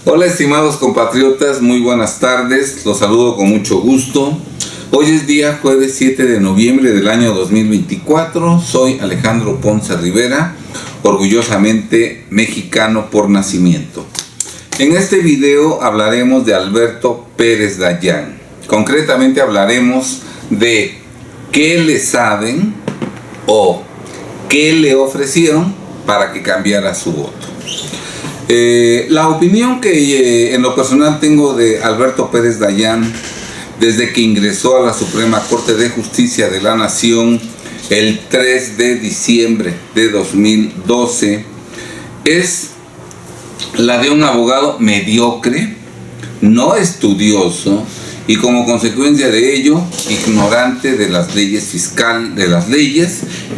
Hola estimados compatriotas, muy buenas tardes, los saludo con mucho gusto. Hoy es día jueves 7 de noviembre del año 2024, soy Alejandro Ponce Rivera, orgullosamente mexicano por nacimiento. En este video hablaremos de Alberto Pérez Dayán, concretamente hablaremos de qué le saben o qué le ofrecieron para que cambiara su voto. La opinión que en lo personal tengo de Alberto Pérez Dayán desde que ingresó a la Suprema Corte de Justicia de la Nación el 3 de diciembre de 2012 es la de un abogado mediocre, no estudioso y como consecuencia de ello ignorante de las leyes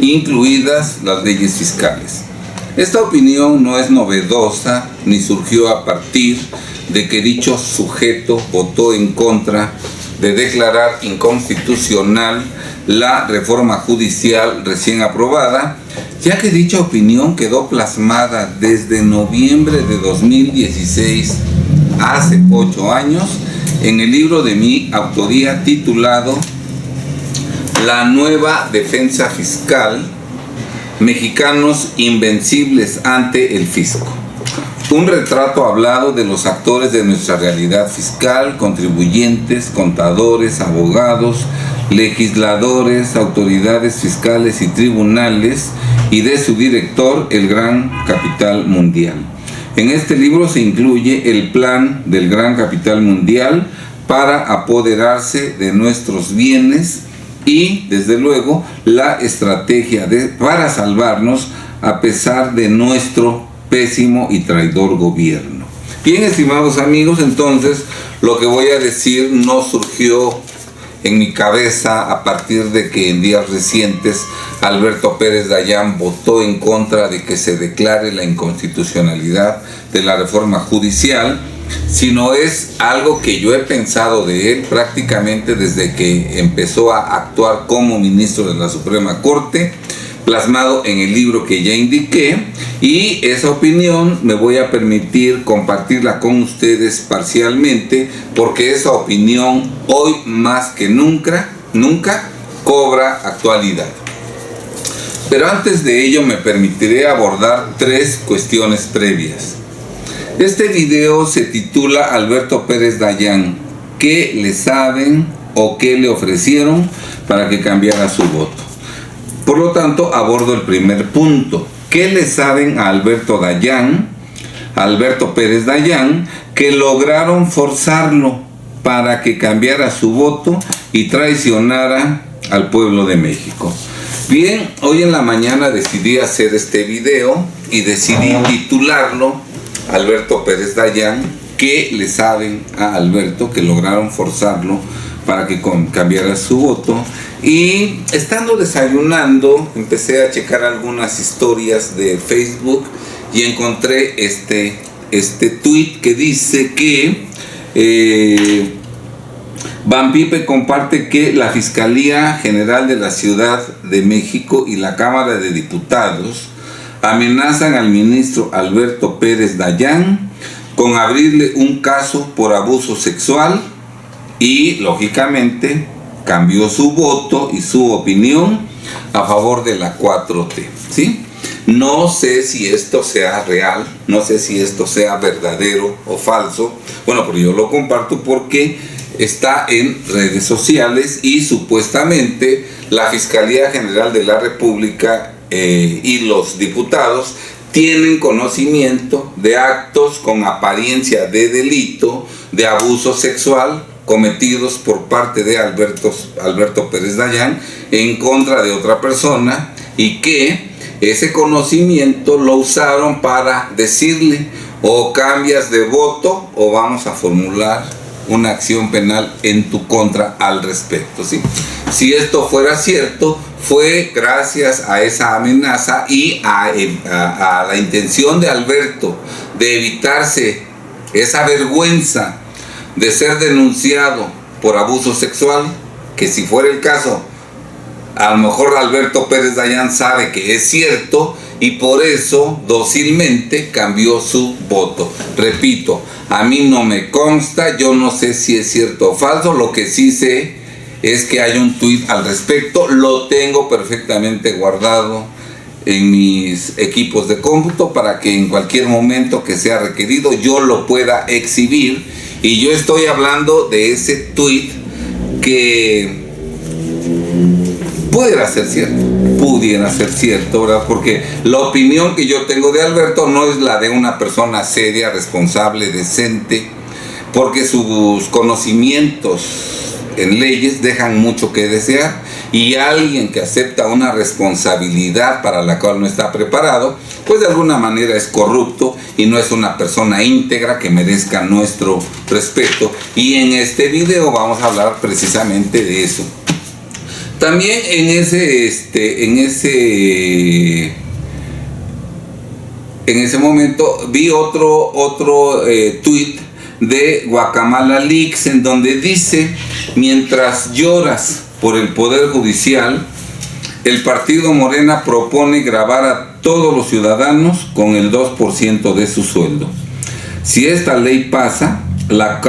incluidas las leyes fiscales. Esta opinión no es novedosa ni surgió a partir de que dicho sujeto votó en contra de declarar inconstitucional la reforma judicial recién aprobada, ya que dicha opinión quedó plasmada desde noviembre de 2016, hace 8 años, en el libro de mi autoría titulado La nueva defensa fiscal, Mexicanos invencibles ante el fisco. Un retrato hablado de los actores de nuestra realidad fiscal, contribuyentes, contadores, abogados, legisladores, autoridades fiscales y tribunales, y de su director, el gran capital mundial. En este libro se incluye el plan del gran capital mundial para apoderarse de nuestros bienes y, desde luego, la estrategia para salvarnos a pesar de nuestro pésimo y traidor gobierno. Bien, estimados amigos, entonces lo que voy a decir no surgió en mi cabeza a partir de que en días recientes Alberto Pérez Dayán votó en contra de que se declare la inconstitucionalidad de la reforma judicial, sino es algo que yo he pensado de él prácticamente desde que empezó a actuar como ministro de la Suprema Corte, plasmado en el libro que ya indiqué, y esa opinión me voy a permitir compartirla con ustedes parcialmente, porque esa opinión hoy más que nunca cobra actualidad. Pero antes de ello me permitiré abordar 3 cuestiones previas. Este video se titula Alberto Pérez Dayán, ¿qué le saben o qué le ofrecieron para que cambiara su voto? Por lo tanto, abordo el primer punto. ¿Qué le saben a Alberto Pérez Dayán, que lograron forzarlo para que cambiara su voto y traicionara al pueblo de México? Bien, hoy en la mañana decidí hacer este video y decidí titularlo Alberto Pérez Dayán, ¿qué le saben a Alberto que lograron forzarlo para que cambiara su voto? Y estando desayunando, empecé a checar algunas historias de Facebook y encontré este tweet que dice que Van Pipe comparte que la Fiscalía General de la Ciudad de México y la Cámara de Diputados amenazan al ministro Alberto Pérez Dayán con abrirle un caso por abuso sexual y, lógicamente, cambió su voto y su opinión a favor de la 4T, ¿sí? No sé si esto sea real, no sé si esto sea verdadero o falso. Bueno, pero yo lo comparto porque está en redes sociales y supuestamente la Fiscalía General de la República y los diputados tienen conocimiento de actos con apariencia de delito de abuso sexual cometidos por parte de Alberto Pérez Dayán en contra de otra persona, y que ese conocimiento lo usaron para decirle o cambias de voto o vamos a formular una acción penal en tu contra al respecto, ¿sí? Si esto fuera cierto, fue gracias a esa amenaza y a la intención de Alberto de evitarse esa vergüenza de ser denunciado por abuso sexual, que si fuera el caso, a lo mejor Alberto Pérez Dayán sabe que es cierto y por eso dócilmente cambió su voto. Repito, a mí no me consta, yo no sé si es cierto o falso, lo que sí sé es que hay un tuit al respecto, lo tengo perfectamente guardado en mis equipos de cómputo para que en cualquier momento que sea requerido yo lo pueda exhibir, y yo estoy hablando de ese tuit que pudiera ser cierto, ¿verdad? Porque la opinión que yo tengo de Alberto no es la de una persona seria, responsable, decente, porque sus conocimientos en leyes dejan mucho que desear, y alguien que acepta una responsabilidad para la cual no está preparado, pues de alguna manera es corrupto y no es una persona íntegra que merezca nuestro respeto. Y en este video vamos a hablar precisamente de eso. También en ese momento vi otro tuit de Guacamala Leaks, en donde dice: mientras lloras por el Poder Judicial, el partido Morena propone gravar a todos los ciudadanos con el 2% de su sueldo. Si esta ley pasa, la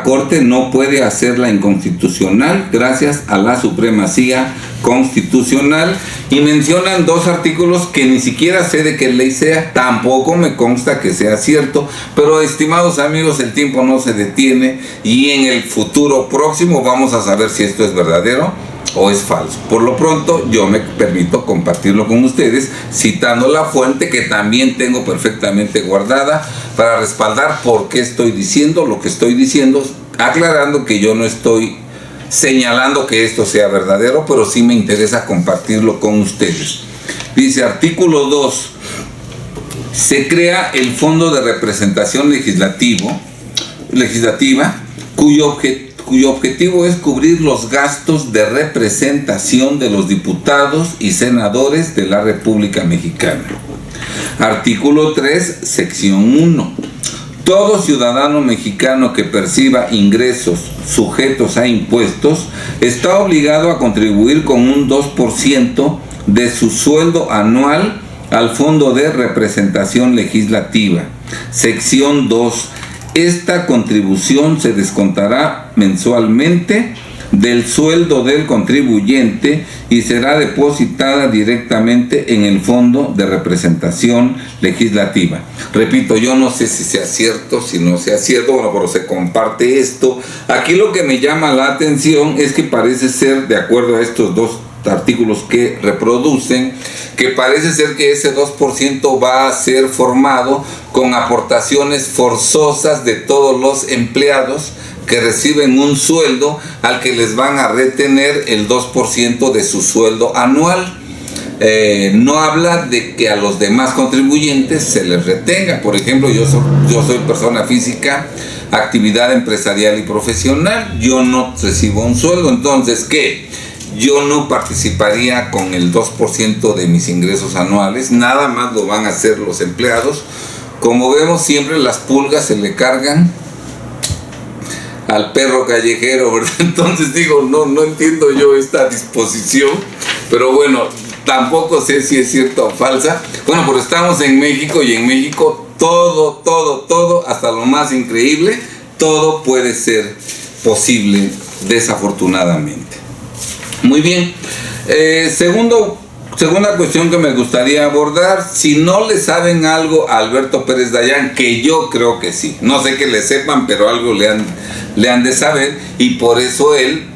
Corte no puede hacerla inconstitucional gracias a la supremacía constitucional, y mencionan dos artículos que ni siquiera sé de qué ley sea, tampoco me consta que sea cierto, pero estimados amigos, el tiempo no se detiene y en el futuro próximo vamos a saber si esto es verdadero o es falso. Por lo pronto yo me permito compartirlo con ustedes citando la fuente que también tengo perfectamente guardada para respaldar por qué estoy diciendo lo que estoy diciendo, aclarando que yo no estoy señalando que esto sea verdadero, pero sí me interesa compartirlo con ustedes. Dice artículo 2: se crea el Fondo de Representación Legislativa cuyo objetivo es cubrir los gastos de representación de los diputados y senadores de la República Mexicana. Artículo 3, sección 1. Todo ciudadano mexicano que perciba ingresos sujetos a impuestos está obligado a contribuir con un 2% de su sueldo anual al Fondo de Representación Legislativa. Sección 2. Esta contribución se descontará mensualmente del sueldo del contribuyente y será depositada directamente en el Fondo de Representación Legislativa. Repito, yo no sé si sea cierto, si no sea cierto, bueno, pero se comparte esto. Aquí lo que me llama la atención es que parece ser, de acuerdo a estos dos artículos que reproducen, que parece ser que ese 2% va a ser formado con aportaciones forzosas de todos los empleados que reciben un sueldo al que les van a retener el 2% de su sueldo anual. No habla de que a los demás contribuyentes se les retenga. Por ejemplo, yo soy persona física, actividad empresarial y profesional, yo no recibo un sueldo, entonces ¿qué? Yo no participaría con el 2% de mis ingresos anuales, nada más lo van a hacer los empleados. Como vemos, siempre las pulgas se le cargan al perro callejero, ¿verdad? Entonces digo, no entiendo yo esta disposición, pero bueno, tampoco sé si es cierta o falsa. Bueno, pero estamos en México, y en México todo, hasta lo más increíble, todo puede ser posible, desafortunadamente. Muy bien, segunda cuestión que me gustaría abordar: si no le saben algo a Alberto Pérez Dayán, que yo creo que sí, no sé que le sepan, pero algo le han de saber, y por eso él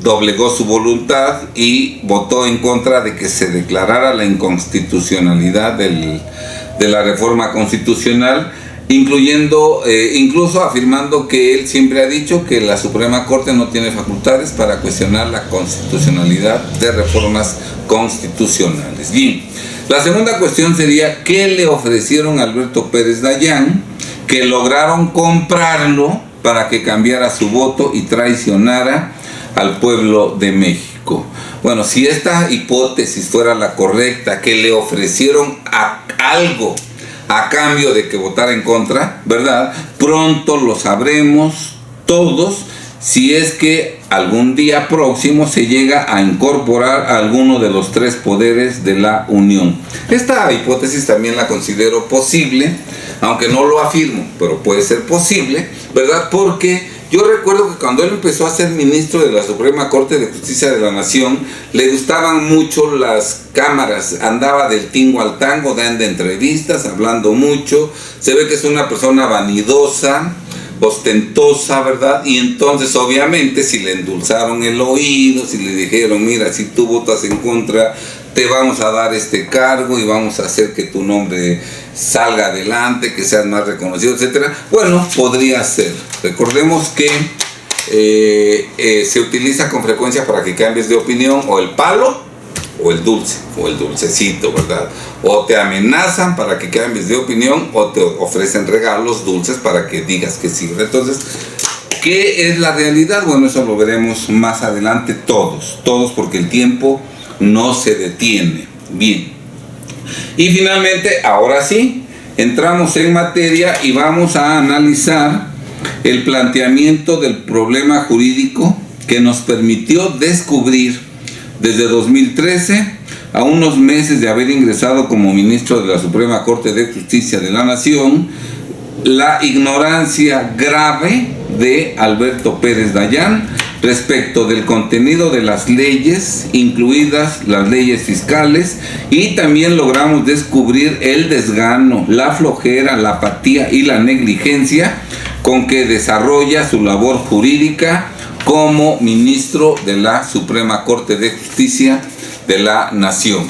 doblegó su voluntad y votó en contra de que se declarara la inconstitucionalidad de la reforma constitucional, incluso afirmando que él siempre ha dicho que la Suprema Corte no tiene facultades para cuestionar la constitucionalidad de reformas constitucionales. Bien, la segunda cuestión sería: ¿qué le ofrecieron a Alberto Pérez Dayán que lograron comprarlo para que cambiara su voto y traicionara al pueblo de México? Bueno, si esta hipótesis fuera la correcta, que le ofrecieron algo a cambio de que votara en contra, ¿verdad? Pronto lo sabremos todos, si es que algún día próximo se llega a incorporar a alguno de los tres poderes de la Unión. Esta hipótesis también la considero posible, aunque no lo afirmo, pero puede ser posible, ¿verdad? Porque yo recuerdo que cuando él empezó a ser ministro de la Suprema Corte de Justicia de la Nación, le gustaban mucho las cámaras, andaba del tingo al tango, dando entrevistas, hablando mucho, se ve que es una persona vanidosa, ostentosa, ¿verdad? Y entonces obviamente si le endulzaron el oído, si le dijeron, mira, si tú votas en contra, te vamos a dar este cargo y vamos a hacer que tu nombre salga adelante, que seas más reconocido, etcétera. Bueno, podría ser. Recordemos que se utiliza con frecuencia para que cambies de opinión o el palo o el dulce, o el dulcecito, ¿verdad? O te amenazan para que cambies de opinión o te ofrecen regalos dulces para que digas que sí. Entonces, ¿qué es la realidad? Bueno, eso lo veremos más adelante todos, porque el tiempo no se detiene. Bien. Y finalmente, ahora sí, entramos en materia y vamos a analizar el planteamiento del problema jurídico que nos permitió descubrir desde 2013, a unos meses de haber ingresado como ministro de la Suprema Corte de Justicia de la Nación, la ignorancia grave de Alberto Pérez Dayán respecto del contenido de las leyes, incluidas las leyes fiscales, y también logramos descubrir el desgano, la flojera, la apatía y la negligencia con que desarrolla su labor jurídica como ministro de la Suprema Corte de Justicia de la Nación.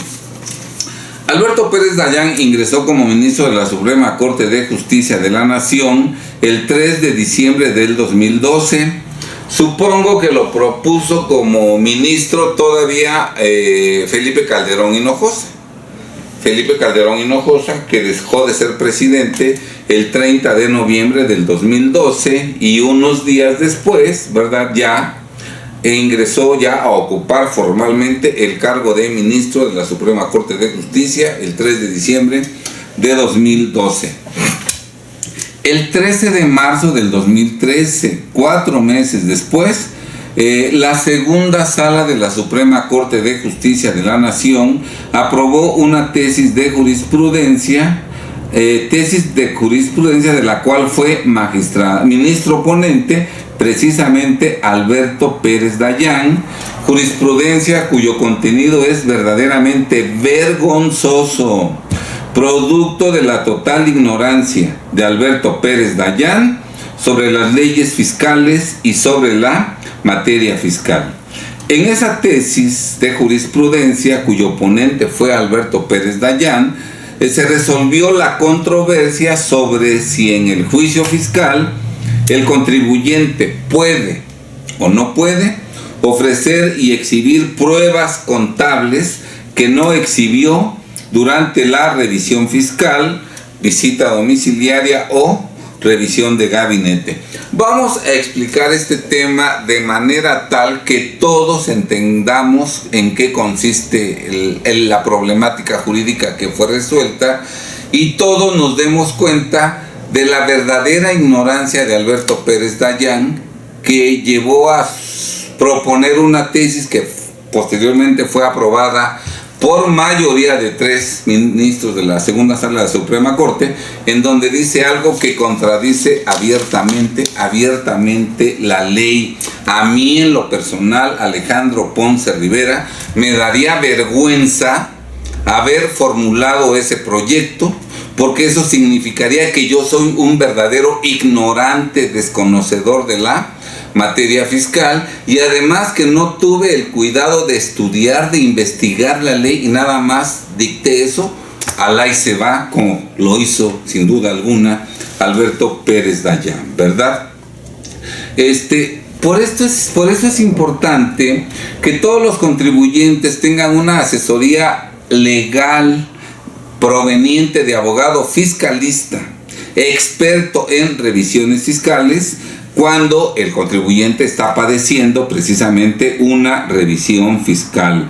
Alberto Pérez Dayán ingresó como ministro de la Suprema Corte de Justicia de la Nación el 3 de diciembre del 2012. Supongo que lo propuso como ministro todavía Felipe Calderón Hinojosa. Felipe Calderón Hinojosa, que dejó de ser presidente el 30 de noviembre del 2012 y unos días después, ¿verdad? Ya ingresó a ocupar formalmente el cargo de ministro de la Suprema Corte de Justicia el 3 de diciembre de 2012. El 13 de marzo del 2013, 4 meses después, la segunda sala de la Suprema Corte de Justicia de la Nación aprobó una tesis de jurisprudencia, de la cual fue ministro ponente precisamente Alberto Pérez Dayán, jurisprudencia cuyo contenido es verdaderamente vergonzoso, producto de la total ignorancia de Alberto Pérez Dayán sobre las leyes fiscales y sobre la materia fiscal. En esa tesis de jurisprudencia, cuyo ponente fue Alberto Pérez Dayán, se resolvió la controversia sobre si en el juicio fiscal el contribuyente puede o no puede ofrecer y exhibir pruebas contables que no exhibió durante la revisión fiscal, visita domiciliaria o revisión de gabinete. Vamos a explicar este tema de manera tal que todos entendamos en qué consiste la problemática jurídica que fue resuelta y todos nos demos cuenta de la verdadera ignorancia de Alberto Pérez Dayán, que llevó a proponer una tesis que posteriormente fue aprobada por mayoría de 3 ministros de la segunda sala de la Suprema Corte, en donde dice algo que contradice abiertamente la ley. A mí, en lo personal, Alejandro Ponce Rivera, me daría vergüenza haber formulado ese proyecto, porque eso significaría que yo soy un verdadero ignorante, desconocedor de la materia fiscal, y además que no tuve el cuidado de estudiar, de investigar la ley y nada más dicté eso, alá y se va, como lo hizo sin duda alguna Alberto Pérez Dayán, ¿verdad? Por eso es importante que todos los contribuyentes tengan una asesoría legal proveniente de abogado fiscalista, experto en revisiones fiscales, cuando el contribuyente está padeciendo precisamente una revisión fiscal.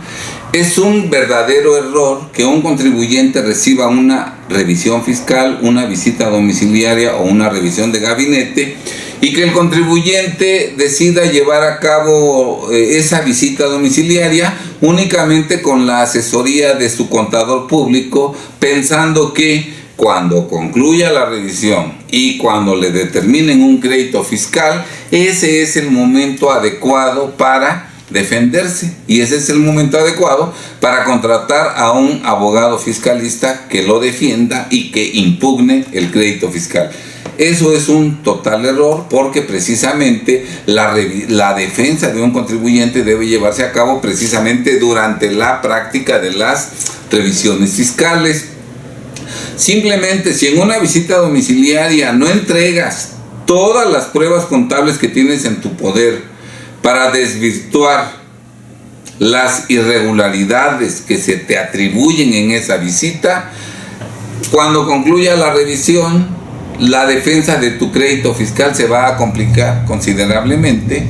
Es un verdadero error que un contribuyente reciba una revisión fiscal, una visita domiciliaria o una revisión de gabinete y que el contribuyente decida llevar a cabo esa visita domiciliaria únicamente con la asesoría de su contador público, pensando que cuando concluya la revisión y cuando le determinen un crédito fiscal, ese es el momento adecuado para defenderse, y ese es el momento adecuado para contratar a un abogado fiscalista que lo defienda y que impugne el crédito fiscal. Eso es un total error, porque precisamente la defensa de un contribuyente debe llevarse a cabo precisamente durante la práctica de las revisiones fiscales. Simplemente, si en una visita domiciliaria no entregas todas las pruebas contables que tienes en tu poder para desvirtuar las irregularidades que se te atribuyen en esa visita, cuando concluya la revisión, la defensa de tu crédito fiscal se va a complicar considerablemente,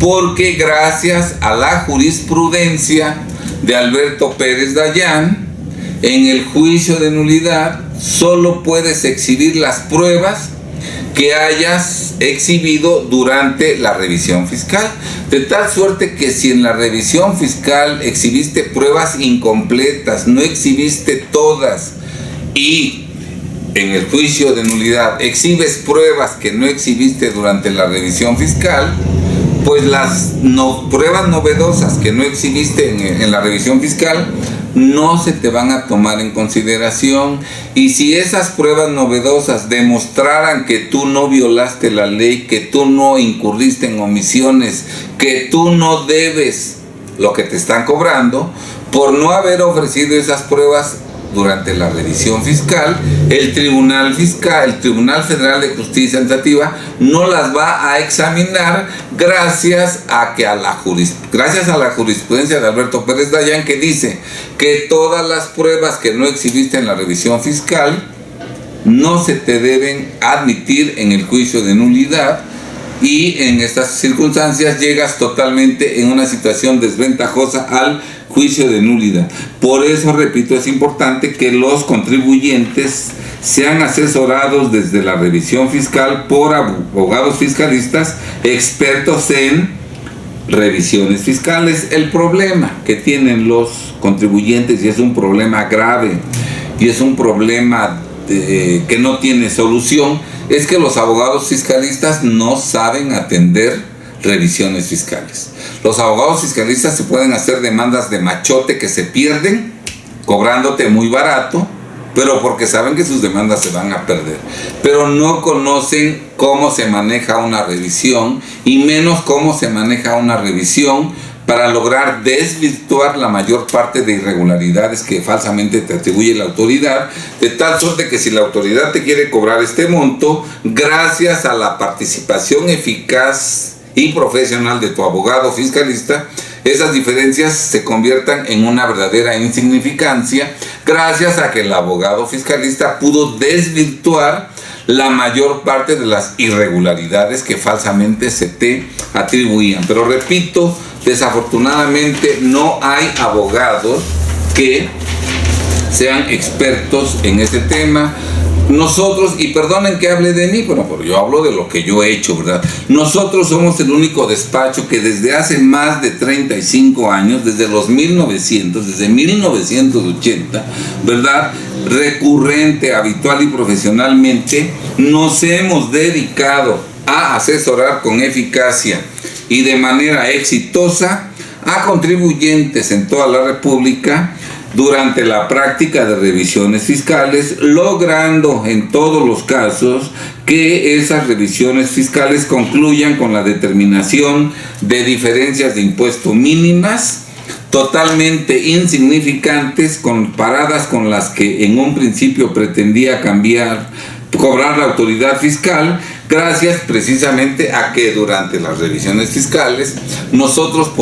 porque gracias a la jurisprudencia de Alberto Pérez Dayán, en el juicio de nulidad solo puedes exhibir las pruebas que hayas exhibido durante la revisión fiscal, de tal suerte que si en la revisión fiscal exhibiste pruebas incompletas, no exhibiste todas, y en el juicio de nulidad exhibes pruebas que no exhibiste durante la revisión fiscal, pues las pruebas novedosas que no exhibiste en la revisión fiscal no se te van a tomar en consideración. Y si esas pruebas novedosas demostraran que tú no violaste la ley, que tú no incurriste en omisiones, que tú no debes lo que te están cobrando, por no haber ofrecido esas pruebas durante la revisión fiscal, el Tribunal Federal de Justicia Administrativa no las va a examinar gracias a la jurisprudencia de Alberto Pérez Dayán, que dice que todas las pruebas que no exhibiste en la revisión fiscal no se te deben admitir en el juicio de nulidad, y en estas circunstancias llegas totalmente en una situación desventajosa al juicio de nulidad. Por eso, repito, es importante que los contribuyentes sean asesorados desde la revisión fiscal por abogados fiscalistas expertos en revisiones fiscales. El problema que tienen los contribuyentes, y es un problema grave, y es un problema que no tiene solución, es que los abogados fiscalistas no saben atender revisiones fiscales. Los abogados fiscalistas se pueden hacer demandas de machote que se pierden cobrándote muy barato, pero porque saben que sus demandas se van a perder, pero no conocen cómo se maneja una revisión, y menos cómo se maneja una revisión para lograr desvirtuar la mayor parte de irregularidades que falsamente te atribuye la autoridad, de tal suerte que si la autoridad te quiere cobrar este monto, gracias a la participación eficaz y profesional de tu abogado fiscalista, esas diferencias se conviertan en una verdadera insignificancia, gracias a que el abogado fiscalista pudo desvirtuar la mayor parte de las irregularidades que falsamente se te atribuían. Pero repito, desafortunadamente no hay abogados que sean expertos en este tema. Nosotros, y perdonen que hable de mí, bueno, pero yo hablo de lo que yo he hecho, ¿verdad? Nosotros somos el único despacho que desde hace más de 35 años, desde 1980, ¿verdad?, recurrente, habitual y profesionalmente, nos hemos dedicado a asesorar con eficacia y de manera exitosa a contribuyentes en toda la República durante la práctica de revisiones fiscales, logrando en todos los casos que esas revisiones fiscales concluyan con la determinación de diferencias de impuesto mínimas, totalmente insignificantes comparadas con las que en un principio pretendía cobrar la autoridad fiscal, gracias precisamente a que durante las revisiones fiscales nosotros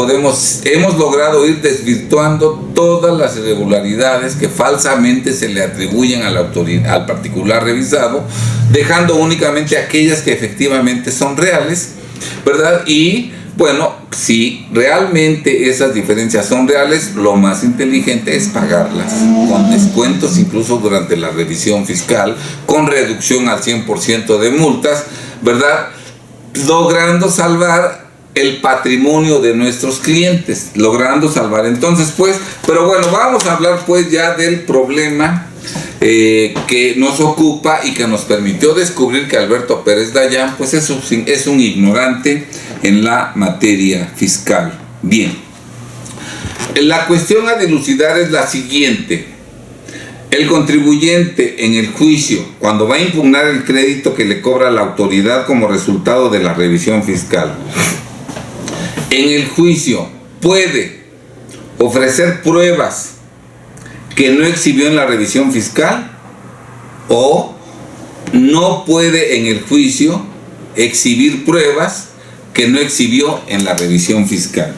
hemos logrado ir desvirtuando todas las irregularidades que falsamente se le atribuyen a la autoridad, al particular revisado, dejando únicamente aquellas que efectivamente son reales, ¿verdad? Y bueno, si realmente esas diferencias son reales, lo más inteligente es pagarlas, con descuentos incluso durante la revisión fiscal, con reducción al 100% de multas, ¿verdad? logrando salvar el patrimonio de nuestros clientes, logrando salvar. Entonces, pues, pero bueno, vamos a hablar pues ya del problema que nos ocupa y que nos permitió descubrir que Alberto Pérez Dayán pues es un ignorante en la materia fiscal. Bien, la cuestión a dilucidar es la siguiente. El contribuyente en el juicio, cuando va a impugnar el crédito que le cobra la autoridad como resultado de la revisión fiscal, en el juicio puede ofrecer pruebas que no exhibió en la revisión fiscal, o no puede en el juicio exhibir pruebas que no exhibió en la revisión fiscal.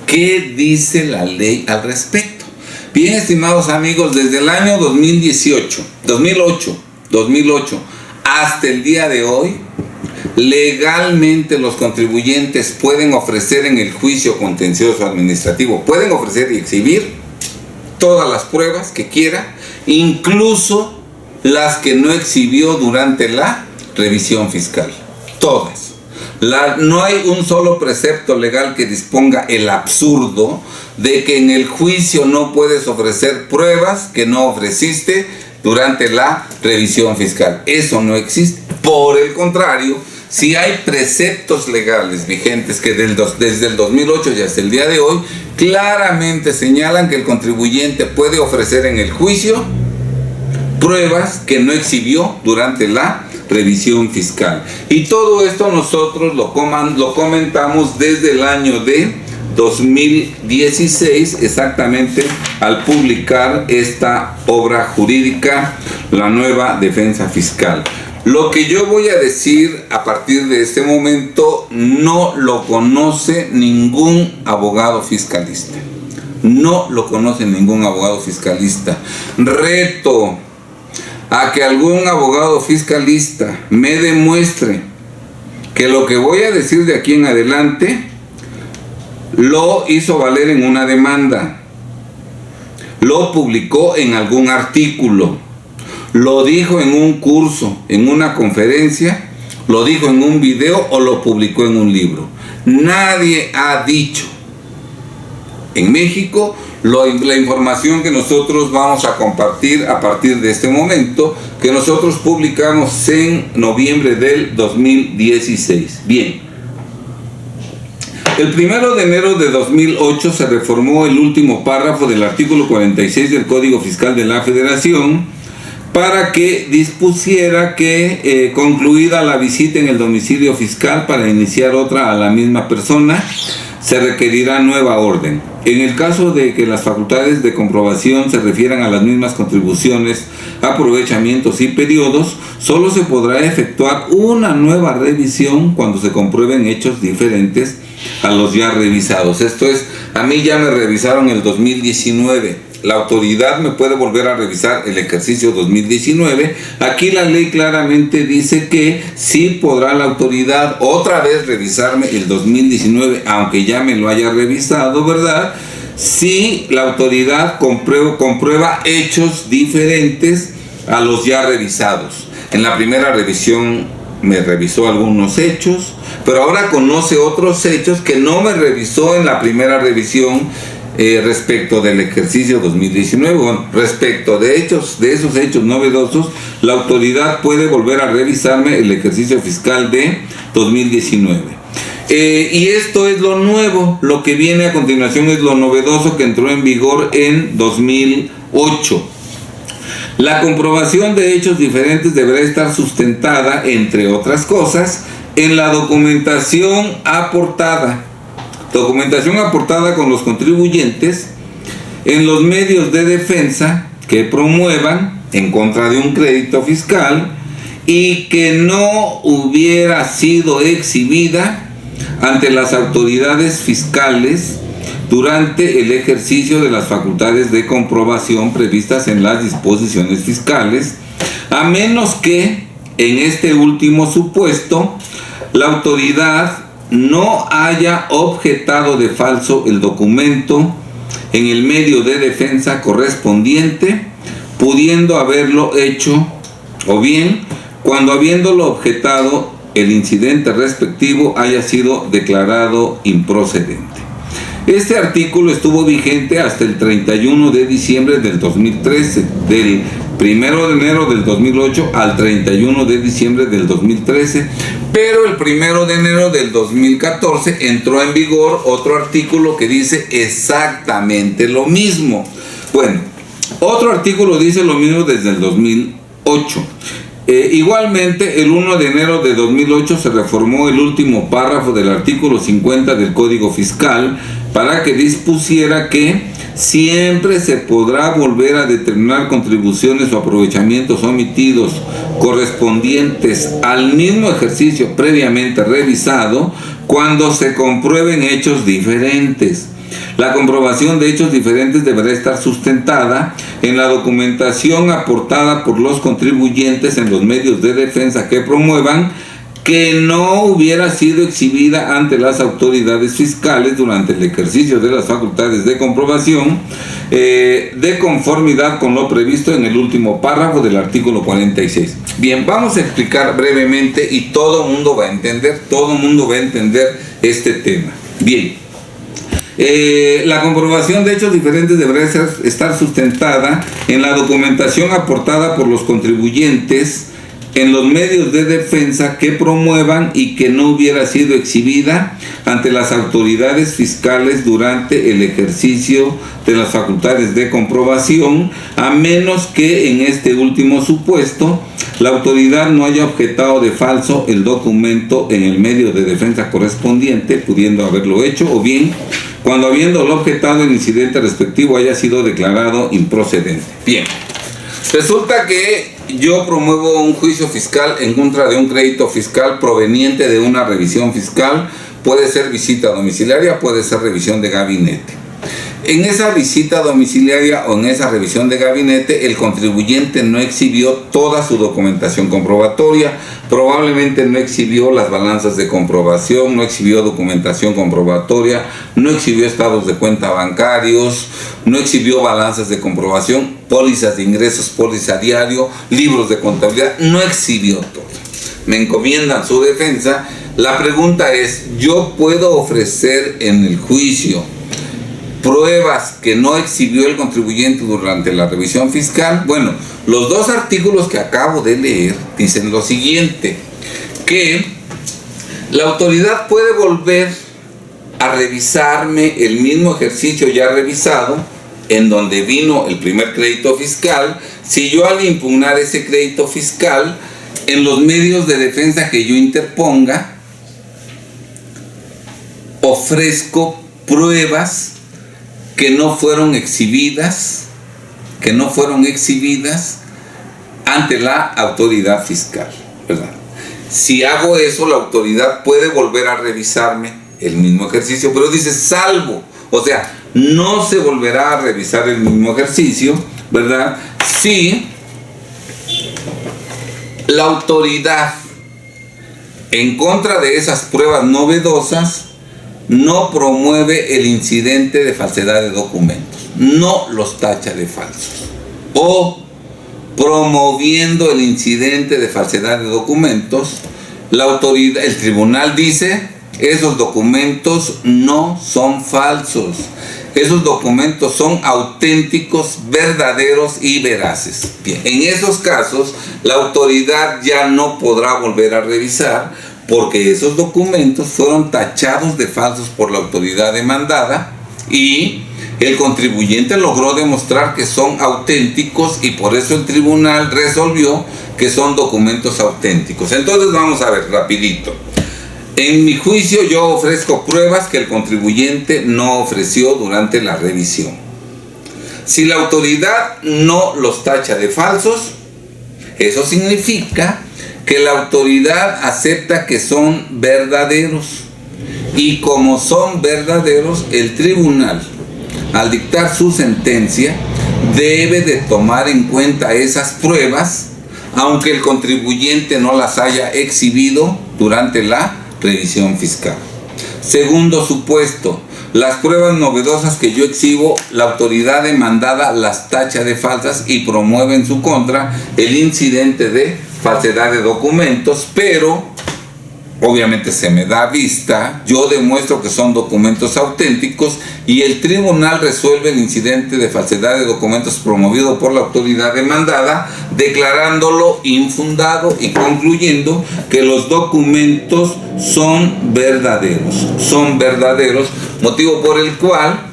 ¿Qué dice la ley al respecto? Bien, estimados amigos, desde el año 2008 hasta el día de hoy, legalmente los contribuyentes pueden ofrecer en el juicio contencioso administrativo, pueden ofrecer y exhibir todas las pruebas que quiera, incluso las que no exhibió durante la revisión fiscal. Todas. No hay un solo precepto legal que disponga el absurdo de que en el juicio no puedes ofrecer pruebas que no ofreciste durante la revisión fiscal. Eso no existe. Por el contrario, si hay preceptos legales vigentes que desde el 2008 y hasta el día de hoy claramente señalan que el contribuyente puede ofrecer en el juicio pruebas que no exhibió durante la revisión fiscal. Y todo esto nosotros lo comentamos desde el año de 2016, exactamente al publicar esta obra jurídica, La Nueva Defensa Fiscal. Lo que yo voy a decir a partir de este momento no lo conoce ningún abogado fiscalista. No lo conoce ningún abogado fiscalista. Reto a que algún abogado fiscalista me demuestre que lo que voy a decir de aquí en adelante lo hizo valer en una demanda, lo publicó en algún artículo, lo dijo en un curso, en una conferencia, lo dijo en un video o lo publicó en un libro. Nadie ha dicho en México la información que nosotros vamos a compartir a partir de este momento, que nosotros publicamos en noviembre del 2016. Bien. El 1 de enero de 2008 se reformó el último párrafo del artículo 46 del Código Fiscal de la Federación para que dispusiera que concluida la visita en el domicilio fiscal para iniciar otra a la misma persona, se requerirá nueva orden. En el caso de que las facultades de comprobación se refieran a las mismas contribuciones, aprovechamientos y periodos, solo se podrá efectuar una nueva revisión cuando se comprueben hechos diferentes a los ya revisados. Esto es, a mí ya me revisaron el 2019. La autoridad me puede volver a revisar el ejercicio 2019. Aquí la ley claramente dice que sí podrá la autoridad otra vez revisarme el 2019, aunque ya me lo haya revisado, ¿verdad? Si la autoridad comprueba hechos diferentes a los ya revisados. En la primera revisión me revisó algunos hechos, pero ahora conoce otros hechos que no me revisó en la primera revisión respecto del ejercicio 2019. Bueno, respecto de esos hechos novedosos, la autoridad puede volver a revisarme el ejercicio fiscal de 2019. Y esto es lo nuevo. Lo que viene a continuación es lo novedoso que entró en vigor en 2008. La comprobación de hechos diferentes deberá estar sustentada, entre otras cosas, en la documentación aportada con los contribuyentes, en los medios de defensa que promuevan en contra de un crédito fiscal y que no hubiera sido exhibida ante las autoridades fiscales durante el ejercicio de las facultades de comprobación previstas en las disposiciones fiscales, a menos que, en este último supuesto, la autoridad no haya objetado de falso el documento en el medio de defensa correspondiente, pudiendo haberlo hecho, o bien, cuando habiéndolo objetado, el incidente respectivo haya sido declarado improcedente. Este artículo estuvo vigente hasta el 31 de diciembre del 2013, del 1 de enero del 2008 al 31 de diciembre del 2013, pero el 1 de enero del 2014 entró en vigor otro artículo que dice exactamente lo mismo. Bueno, otro artículo dice lo mismo desde el 2008. Igualmente, el 1 de enero de 2008 se reformó el último párrafo del artículo 50 del Código Fiscal para que dispusiera que siempre se podrá volver a determinar contribuciones o aprovechamientos omitidos correspondientes al mismo ejercicio previamente revisado cuando se comprueben hechos diferentes. La comprobación de hechos diferentes deberá estar sustentada en la documentación aportada por los contribuyentes en los medios de defensa que promuevan que no hubiera sido exhibida ante las autoridades fiscales durante el ejercicio de las facultades de comprobación, de conformidad con lo previsto en el último párrafo del artículo 46. Bien, vamos a explicar brevemente y todo el mundo va a entender, este tema. Bien. La comprobación de hechos diferentes deberá estar sustentada en la documentación aportada por los contribuyentes en los medios de defensa que promuevan y que no hubiera sido exhibida ante las autoridades fiscales durante el ejercicio de las facultades de comprobación, a menos que en este último supuesto la autoridad no haya objetado de falso el documento en el medio de defensa correspondiente, pudiendo haberlo hecho, o bien cuando habiéndolo objetado el incidente respectivo haya sido declarado improcedente. Bien, resulta que yo promuevo un juicio fiscal en contra de un crédito fiscal proveniente de una revisión fiscal. Puede ser visita domiciliaria, puede ser revisión de gabinete. En esa visita domiciliaria o en esa revisión de gabinete, el contribuyente no exhibió toda su documentación comprobatoria, probablemente no exhibió las balanzas de comprobación, no exhibió documentación comprobatoria, no exhibió estados de cuenta bancarios, no exhibió balanzas de comprobación, pólizas de ingresos, póliza diario, libros de contabilidad, no exhibió todo. Me encomiendan su defensa. La pregunta es, ¿yo puedo ofrecer en el juicio pruebas que no exhibió el contribuyente durante la revisión fiscal? Bueno, los dos artículos que acabo de leer dicen lo siguiente, que la autoridad puede volver a revisarme el mismo ejercicio ya revisado en donde vino el primer crédito fiscal, si yo al impugnar ese crédito fiscal en los medios de defensa que yo interponga ofrezco pruebas que no fueron exhibidas ante la autoridad fiscal, ¿verdad? Si hago eso, la autoridad puede volver a revisarme el mismo ejercicio, pero dice salvo, o sea, no se volverá a revisar el mismo ejercicio, ¿verdad? Si la autoridad, en contra de esas pruebas novedosas, no promueve el incidente de falsedad de documentos, no los tacha de falsos, o promoviendo el incidente de falsedad de documentos, la autoridad, el tribunal dice, esos documentos no son falsos, esos documentos son auténticos, verdaderos y veraces. Bien, en esos casos, la autoridad ya no podrá volver a revisar, porque esos documentos fueron tachados de falsos por la autoridad demandada y el contribuyente logró demostrar que son auténticos y por eso el tribunal resolvió que son documentos auténticos. Entonces vamos a ver rapidito. En mi juicio yo ofrezco pruebas que el contribuyente no ofreció durante la revisión. Si la autoridad no los tacha de falsos, eso significa que la autoridad acepta que son verdaderos, y como son verdaderos, el tribunal, al dictar su sentencia, debe de tomar en cuenta esas pruebas, aunque el contribuyente no las haya exhibido durante la revisión fiscal. Segundo supuesto, las pruebas novedosas que yo exhibo, la autoridad demandada las tacha de falsas y promueve en su contra el incidente de falsedad de documentos, pero obviamente se me da vista, yo demuestro que son documentos auténticos y el tribunal resuelve el incidente de falsedad de documentos promovido por la autoridad demandada, declarándolo infundado y concluyendo que los documentos son verdaderos, motivo por el cual,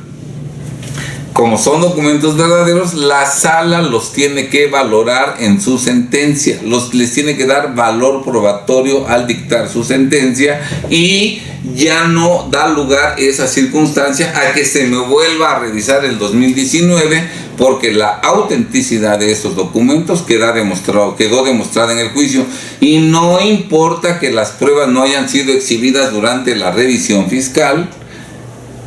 como son documentos verdaderos, la sala los tiene que valorar en su sentencia, les tiene que dar valor probatorio al dictar su sentencia y ya no da lugar esa circunstancia a que se me vuelva a revisar el 2019, porque la autenticidad de esos documentos quedó demostrada en el juicio y no importa que las pruebas no hayan sido exhibidas durante la revisión fiscal.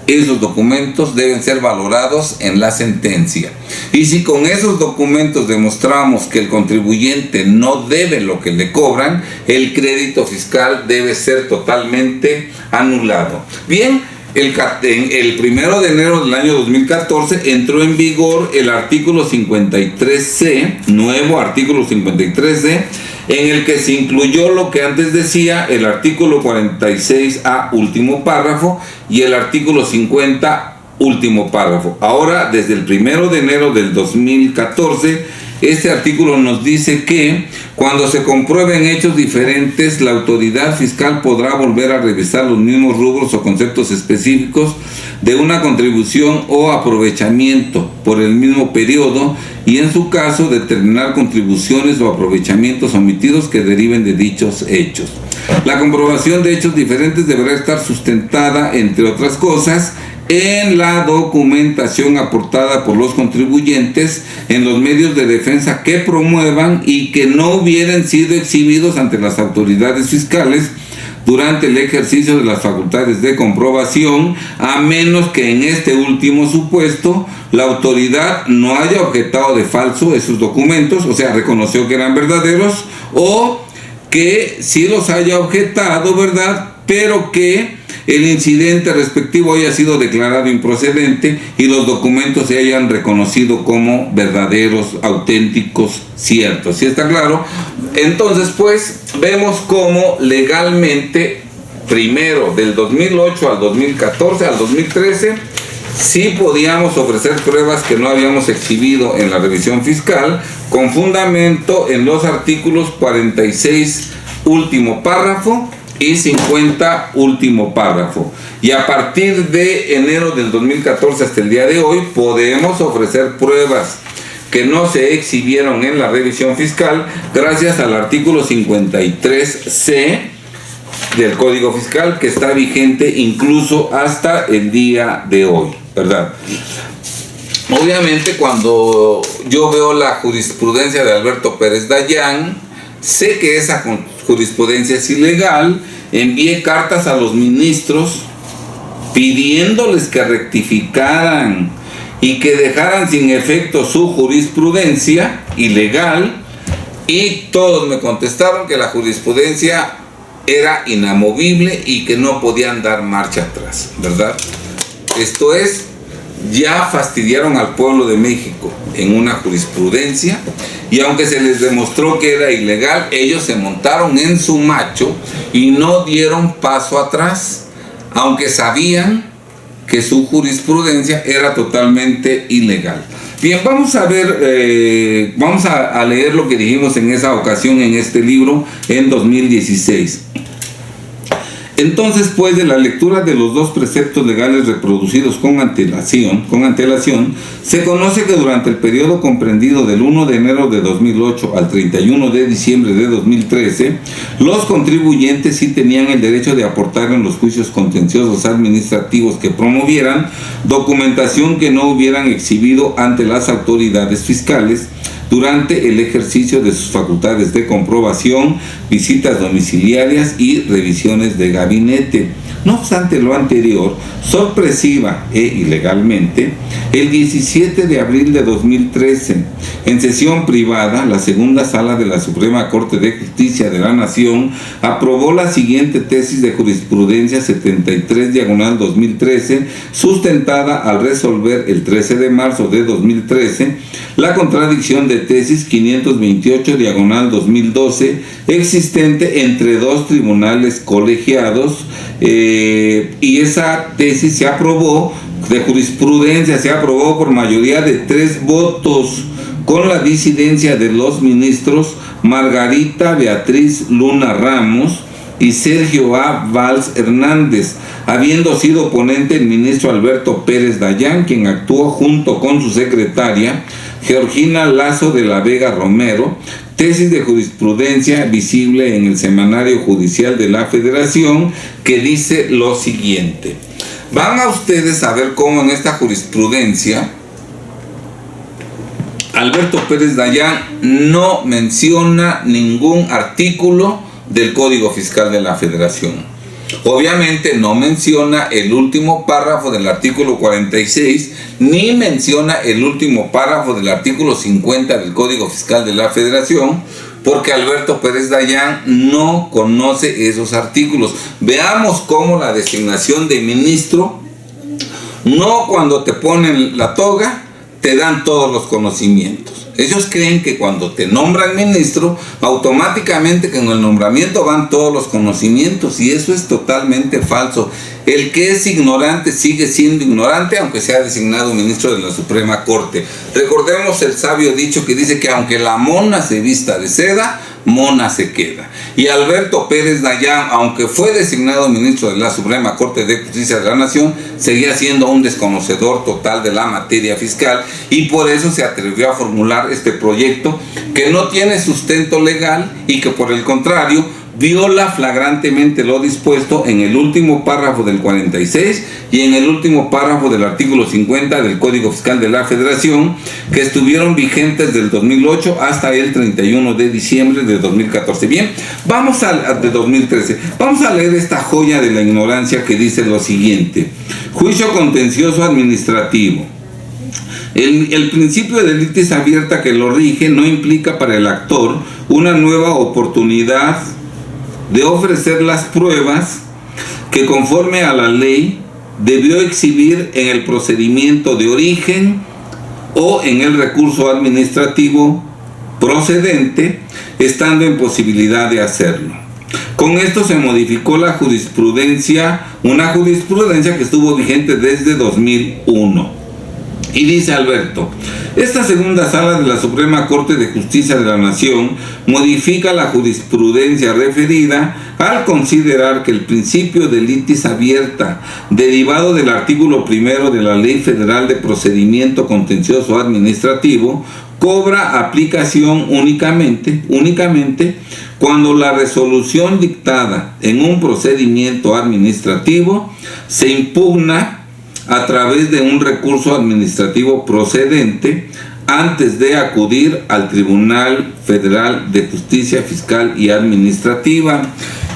Esos documentos deben ser valorados en la sentencia. Y si con esos documentos demostramos que el contribuyente no debe lo que le cobran, el crédito fiscal debe ser totalmente anulado. Bien, el 1 de enero del año 2014 entró en vigor el artículo 53C, nuevo artículo 53C, en el que se incluyó lo que antes decía el artículo 46A, último párrafo, y el artículo 50, último párrafo. Ahora, desde el 1 de enero del 2014, este artículo nos dice que cuando se comprueben hechos diferentes, la autoridad fiscal podrá volver a revisar los mismos rubros o conceptos específicos de una contribución o aprovechamiento por el mismo periodo y, en su caso, determinar contribuciones o aprovechamientos omitidos que deriven de dichos hechos. La comprobación de hechos diferentes deberá estar sustentada, entre otras cosas, en la documentación aportada por los contribuyentes, en los medios de defensa que promuevan y que no hubieran sido exhibidos ante las autoridades fiscales durante el ejercicio de las facultades de comprobación, a menos que en este último supuesto la autoridad no haya objetado de falso esos documentos, o sea, reconoció que eran verdaderos, o que sí los haya objetado, ¿verdad?, pero que el incidente respectivo haya sido declarado improcedente y los documentos se hayan reconocido como verdaderos, auténticos, ciertos. ¿Sí está claro? Entonces, pues, vemos cómo legalmente, primero del 2008 al 2014, al 2013, sí podíamos ofrecer pruebas que no habíamos exhibido en la revisión fiscal, con fundamento en los artículos 46, último párrafo, y 50, último párrafo. Y a partir de enero del 2014 hasta el día de hoy podemos ofrecer pruebas que no se exhibieron en la revisión fiscal gracias al artículo 53C del Código Fiscal, que está vigente incluso hasta el día de hoy, ¿verdad? Obviamente, cuando yo veo la jurisprudencia de Alberto Pérez Dayán, sé que esa jurisprudencia es ilegal. Envié cartas a los ministros pidiéndoles que rectificaran y que dejaran sin efecto su jurisprudencia ilegal, y todos me contestaron que la jurisprudencia era inamovible y que no podían dar marcha atrás, ¿verdad? Esto es, ya fastidiaron al pueblo de México en una jurisprudencia, y aunque se les demostró que era ilegal, ellos se montaron en su macho y no dieron paso atrás, aunque sabían que su jurisprudencia era totalmente ilegal. Bien, vamos a ver, vamos a leer lo que dijimos en esa ocasión en este libro en 2016. Entonces, pues, de la lectura de los dos preceptos legales reproducidos con antelación, se conoce que durante el periodo comprendido del 1 de enero de 2008 al 31 de diciembre de 2013, los contribuyentes sí tenían el derecho de aportar en los juicios contenciosos administrativos que promovieran documentación que no hubieran exhibido ante las autoridades fiscales durante el ejercicio de sus facultades de comprobación, visitas domiciliarias y revisiones de gabinete. No obstante lo anterior, sorpresiva e ilegalmente, el 17 de abril de 2013, en sesión privada, la segunda sala de la Suprema Corte de Justicia de la Nación aprobó la siguiente tesis de jurisprudencia 73/2013, sustentada al resolver el 13 de marzo de 2013 la contradicción de tesis 528/2012 existente entre dos tribunales colegiados, y esa tesis se aprobó de jurisprudencia, se aprobó por mayoría de 3 votos, con la disidencia de los ministros Margarita Beatriz Luna Ramos y Sergio A. Valls Hernández, habiendo sido ponente el ministro Alberto Pérez Dayán, quien actuó junto con su secretaria Georgina Lazo de la Vega Romero. Tesis de jurisprudencia visible en el Semanario Judicial de la Federación, que dice lo siguiente. Van a ustedes a ver cómo en esta jurisprudencia Alberto Pérez Dayán no menciona ningún artículo del Código Fiscal de la Federación. Obviamente no menciona el último párrafo del artículo 46, ni menciona el último párrafo del artículo 50 del Código Fiscal de la Federación, porque Alberto Pérez Dayán no conoce esos artículos. Veamos cómo la designación de ministro, no cuando te ponen la toga, te dan todos los conocimientos. Ellos creen que cuando te nombran ministro, automáticamente con el nombramiento van todos los conocimientos, y eso es totalmente falso. El que es ignorante sigue siendo ignorante, aunque sea designado ministro de la Suprema Corte. Recordemos el sabio dicho que dice que aunque la mona se vista de seda, mona se queda. Y Alberto Pérez Dayán, aunque fue designado ministro de la Suprema Corte de Justicia de la Nación, seguía siendo un desconocedor total de la materia fiscal, y por eso se atrevió a formular este proyecto que no tiene sustento legal y que, por el contrario, viola flagrantemente lo dispuesto en el último párrafo del 46 y en el último párrafo del artículo 50 del Código Fiscal de la Federación, que estuvieron vigentes del 2008 hasta el 31 de diciembre de 2014. Bien, de 2013. Vamos a leer esta joya de la ignorancia que dice lo siguiente. Juicio contencioso administrativo. El principio de litis abierta que lo rige no implica para el actor una nueva oportunidad de ofrecer las pruebas que, conforme a la ley, debió exhibir en el procedimiento de origen o en el recurso administrativo procedente, estando en posibilidad de hacerlo. Con esto se modificó la jurisprudencia, una jurisprudencia que estuvo vigente desde 2001. Y dice Alberto, esta segunda sala de la Suprema Corte de Justicia de la Nación modifica la jurisprudencia referida al considerar que el principio de litis abierta, derivado del artículo 1 de la Ley Federal de Procedimiento Contencioso Administrativo, cobra aplicación únicamente cuando la resolución dictada en un procedimiento administrativo se impugna a través de un recurso administrativo procedente antes de acudir al Tribunal Federal de Justicia Fiscal y Administrativa,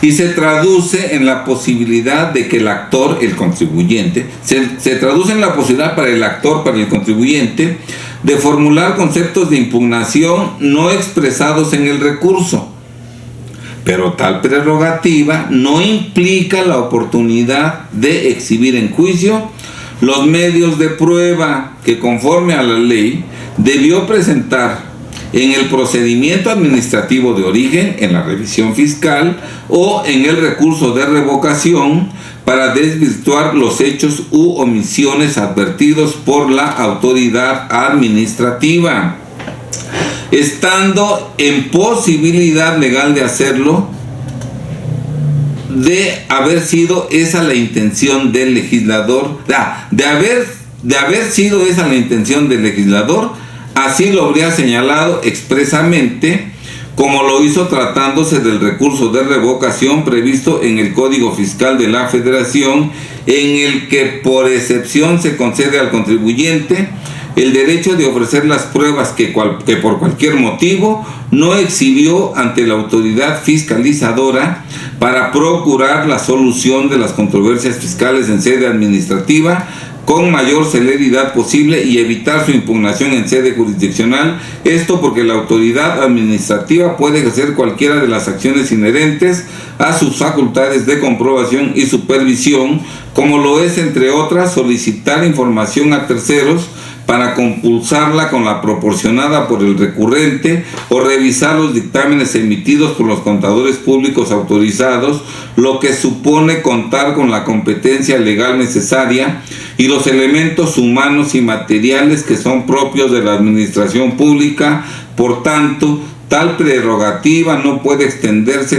y se traduce en la posibilidad de que el actor, el contribuyente, se traduce en la posibilidad para el actor, para el contribuyente, de formular conceptos de impugnación no expresados en el recurso. Pero tal prerrogativa no implica la oportunidad de exhibir en juicio los medios de prueba que, conforme a la ley, debió presentar en el procedimiento administrativo de origen, en la revisión fiscal o en el recurso de revocación, para desvirtuar los hechos u omisiones advertidos por la autoridad administrativa, estando en posibilidad legal de hacerlo, de haber sido esa la intención del legislador, de haber sido esa la intención del legislador, así lo habría señalado expresamente, como lo hizo tratándose del recurso de revocación previsto en el Código Fiscal de la Federación, en el que por excepción se concede al contribuyente el derecho de ofrecer las pruebas que por cualquier motivo no exhibió ante la autoridad fiscalizadora para procurar la solución de las controversias fiscales en sede administrativa con mayor celeridad posible y evitar su impugnación en sede jurisdiccional. Esto porque la autoridad administrativa puede ejercer cualquiera de las acciones inherentes a sus facultades de comprobación y supervisión, como lo es, entre otras, solicitar información a terceros para compulsarla con la proporcionada por el recurrente o revisar los dictámenes emitidos por los contadores públicos autorizados, lo que supone contar con la competencia legal necesaria y los elementos humanos y materiales que son propios de la administración pública. Por tanto, tal prerrogativa no puede entenderse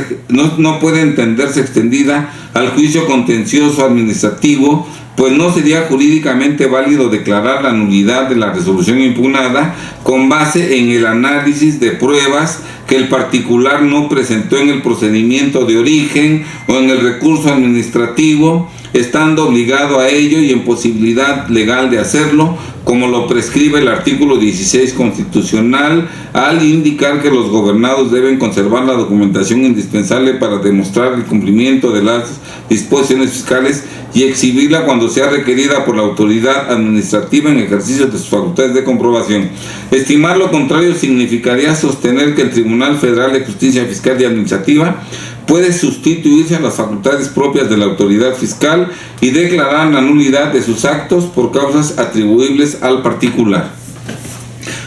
extendida al juicio contencioso administrativo, pues no sería jurídicamente válido declarar la nulidad de la resolución impugnada con base en el análisis de pruebas que el particular no presentó en el procedimiento de origen o en el recurso administrativo, estando obligado a ello y en posibilidad legal de hacerlo, como lo prescribe el artículo 16 constitucional, al indicar que los gobernados deben conservar la documentación indispensable para demostrar el cumplimiento de las disposiciones fiscales y exhibirla cuando sea requerida por la autoridad administrativa en ejercicio de sus facultades de comprobación. Estimar lo contrario significaría sostener que el Tribunal Federal de Justicia Fiscal y Administrativa puede sustituirse a las facultades propias de la autoridad fiscal y declarar la nulidad de sus actos por causas atribuibles al particular.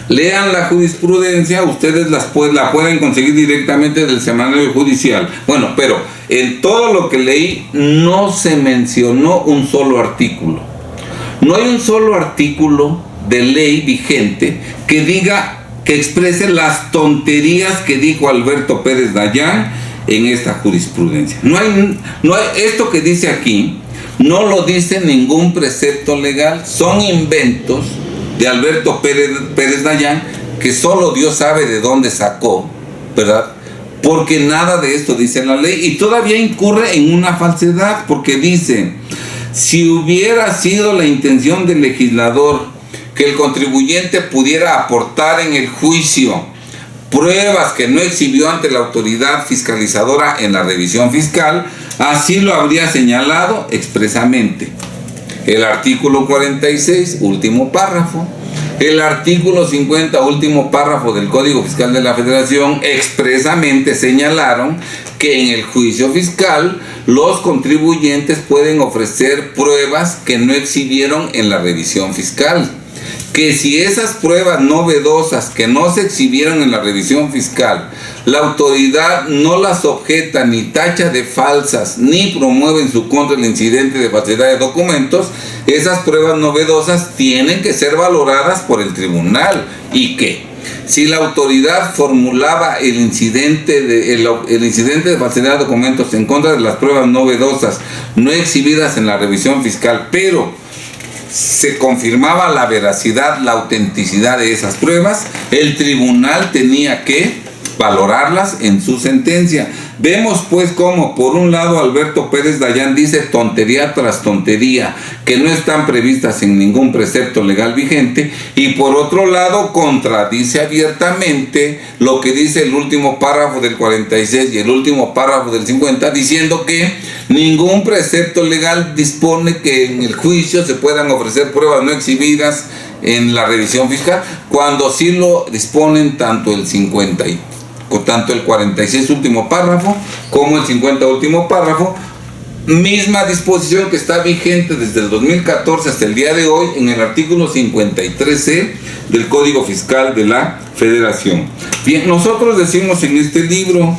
Lean la jurisprudencia, ustedes la pueden conseguir directamente del semanario judicial. Bueno, pero en todo lo que leí no se mencionó un solo artículo. No hay un solo artículo de ley vigente que diga, que exprese las tonterías que dijo Alberto Pérez Dayán en esta jurisprudencia. No hay esto que dice aquí, no lo dice ningún precepto legal, son inventos de Alberto Pérez Dayán, que solo Dios sabe de dónde sacó, ¿verdad? Porque nada de esto dice la ley, y todavía incurre en una falsedad, porque dice, si hubiera sido la intención del legislador que el contribuyente pudiera aportar en el juicio pruebas que no exhibió ante la autoridad fiscalizadora en la revisión fiscal, así lo habría señalado expresamente el artículo 46, último párrafo, el artículo 50, último párrafo del Código Fiscal de la Federación, expresamente señalaron que en el juicio fiscal los contribuyentes pueden ofrecer pruebas que no exhibieron en la revisión fiscal. Que si esas pruebas novedosas que no se exhibieron en la revisión fiscal, la autoridad no las objeta ni tacha de falsas ni promueve en su contra el incidente de falsedad de documentos, esas pruebas novedosas tienen que ser valoradas por el tribunal. Y que si la autoridad formulaba el incidente de falsedad de documentos en contra de las pruebas novedosas no exhibidas en la revisión fiscal, pero se confirmaba la veracidad, la autenticidad de esas pruebas, el tribunal tenía que valorarlas en su sentencia. Vemos pues cómo por un lado Alberto Pérez Dayán dice tontería tras tontería que no están previstas en ningún precepto legal vigente, y por otro lado contradice abiertamente lo que dice el último párrafo del 46 y el último párrafo del 50, diciendo que ningún precepto legal dispone que en el juicio se puedan ofrecer pruebas no exhibidas en la revisión fiscal, cuando sí lo disponen tanto el 46 último párrafo como el 50 último párrafo, misma disposición que está vigente desde el 2014 hasta el día de hoy en el artículo 53C del Código Fiscal de la Federación. Bien, nosotros decimos en este libro,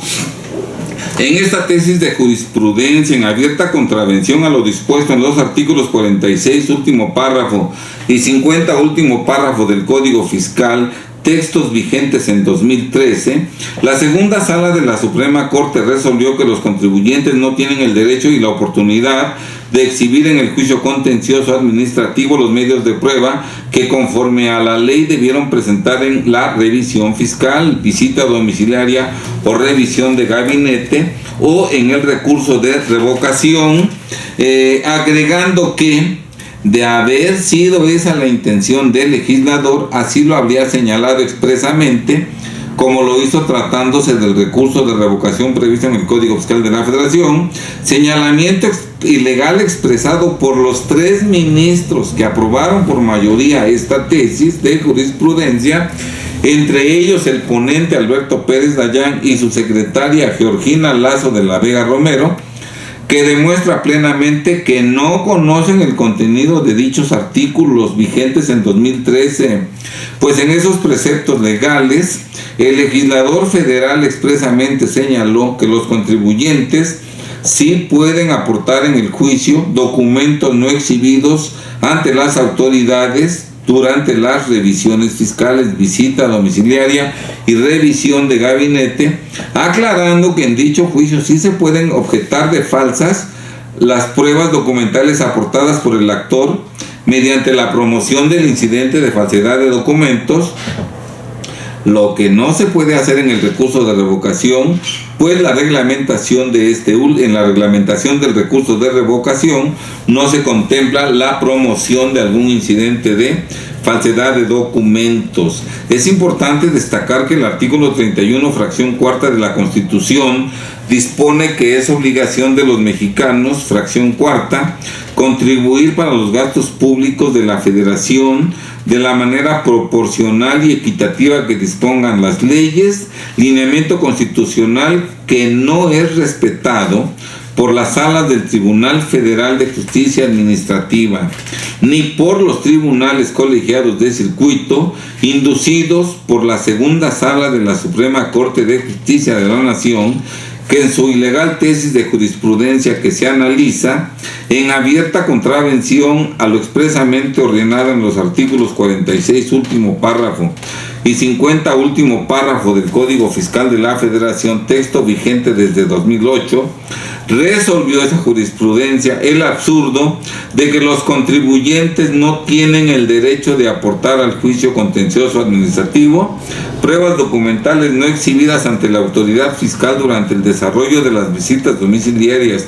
en esta tesis de jurisprudencia en abierta contravención a lo dispuesto en los artículos 46 último párrafo y 50 último párrafo del Código Fiscal, textos vigentes en 2013, la segunda sala de la Suprema Corte resolvió que los contribuyentes no tienen el derecho y la oportunidad de exhibir en el juicio contencioso administrativo los medios de prueba que conforme a la ley debieron presentar en la revisión fiscal, visita domiciliaria o revisión de gabinete o en el recurso de revocación, agregando que de haber sido esa la intención del legislador, así lo habría señalado expresamente, como lo hizo tratándose del recurso de revocación previsto en el Código Fiscal de la Federación, señalamiento ilegal expresado por los 3 ministros que aprobaron por mayoría esta tesis de jurisprudencia, entre ellos el ponente Alberto Pérez Dayán y su secretaria Georgina Lazo de la Vega Romero, que demuestra plenamente que no conocen el contenido de dichos artículos vigentes en 2013, pues en esos preceptos legales el legislador federal expresamente señaló que los contribuyentes sí pueden aportar en el juicio documentos no exhibidos ante las autoridades durante las revisiones fiscales, visita domiciliaria y revisión de gabinete, aclarando que en dicho juicio sí se pueden objetar de falsas las pruebas documentales aportadas por el actor mediante la promoción del incidente de falsedad de documentos, lo que no se puede hacer en el recurso de revocación, pues la reglamentación de en la reglamentación del recurso de revocación no se contempla la promoción de algún incidente de falsedad de documentos. Es importante destacar que el artículo 31, fracción cuarta de la Constitución, dispone que es obligación de los mexicanos, fracción cuarta, contribuir para los gastos públicos de la Federación de la manera proporcional y equitativa que dispongan las leyes, lineamiento constitucional que no es respetado por las salas del Tribunal Federal de Justicia Administrativa, ni por los tribunales colegiados de circuito, inducidos por la segunda sala de la Suprema Corte de Justicia de la Nación, que en su ilegal tesis de jurisprudencia que se analiza, en abierta contravención a lo expresamente ordenado en los artículos 46 último párrafo y 50 último párrafo del Código Fiscal de la Federación, texto vigente desde 2008, resolvió esa jurisprudencia el absurdo de que los contribuyentes no tienen el derecho de aportar al juicio contencioso administrativo pruebas documentales no exhibidas ante la autoridad fiscal durante el desarrollo de las visitas domiciliarias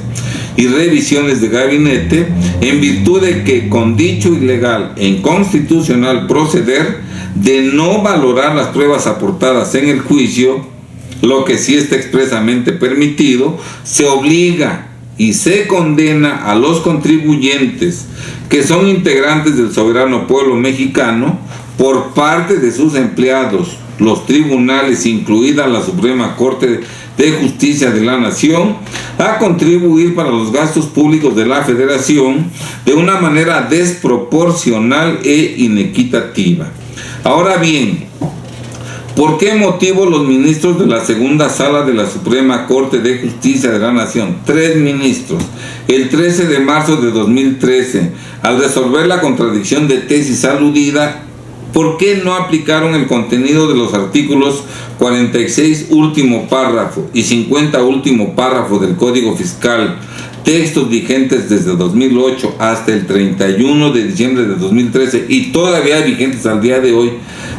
y revisiones de gabinete, en virtud de que con dicho ilegal e inconstitucional proceder de no valorar las pruebas aportadas en el juicio, lo que sí está expresamente permitido, se obliga y se condena a los contribuyentes que son integrantes del soberano pueblo mexicano por parte de sus empleados, los tribunales, incluida la Suprema Corte de Justicia de la Nación, a contribuir para los gastos públicos de la Federación de una manera desproporcional e inequitativa. Ahora bien, ¿por qué motivo los ministros de la segunda sala de la Suprema Corte de Justicia de la Nación, 3 ministros, el 13 de marzo de 2013, al resolver la contradicción de tesis aludida, ¿por qué no aplicaron el contenido de los artículos 46 último párrafo y 50 último párrafo del Código Fiscal, textos vigentes desde 2008 hasta el 31 de diciembre de 2013 y todavía vigentes al día de hoy,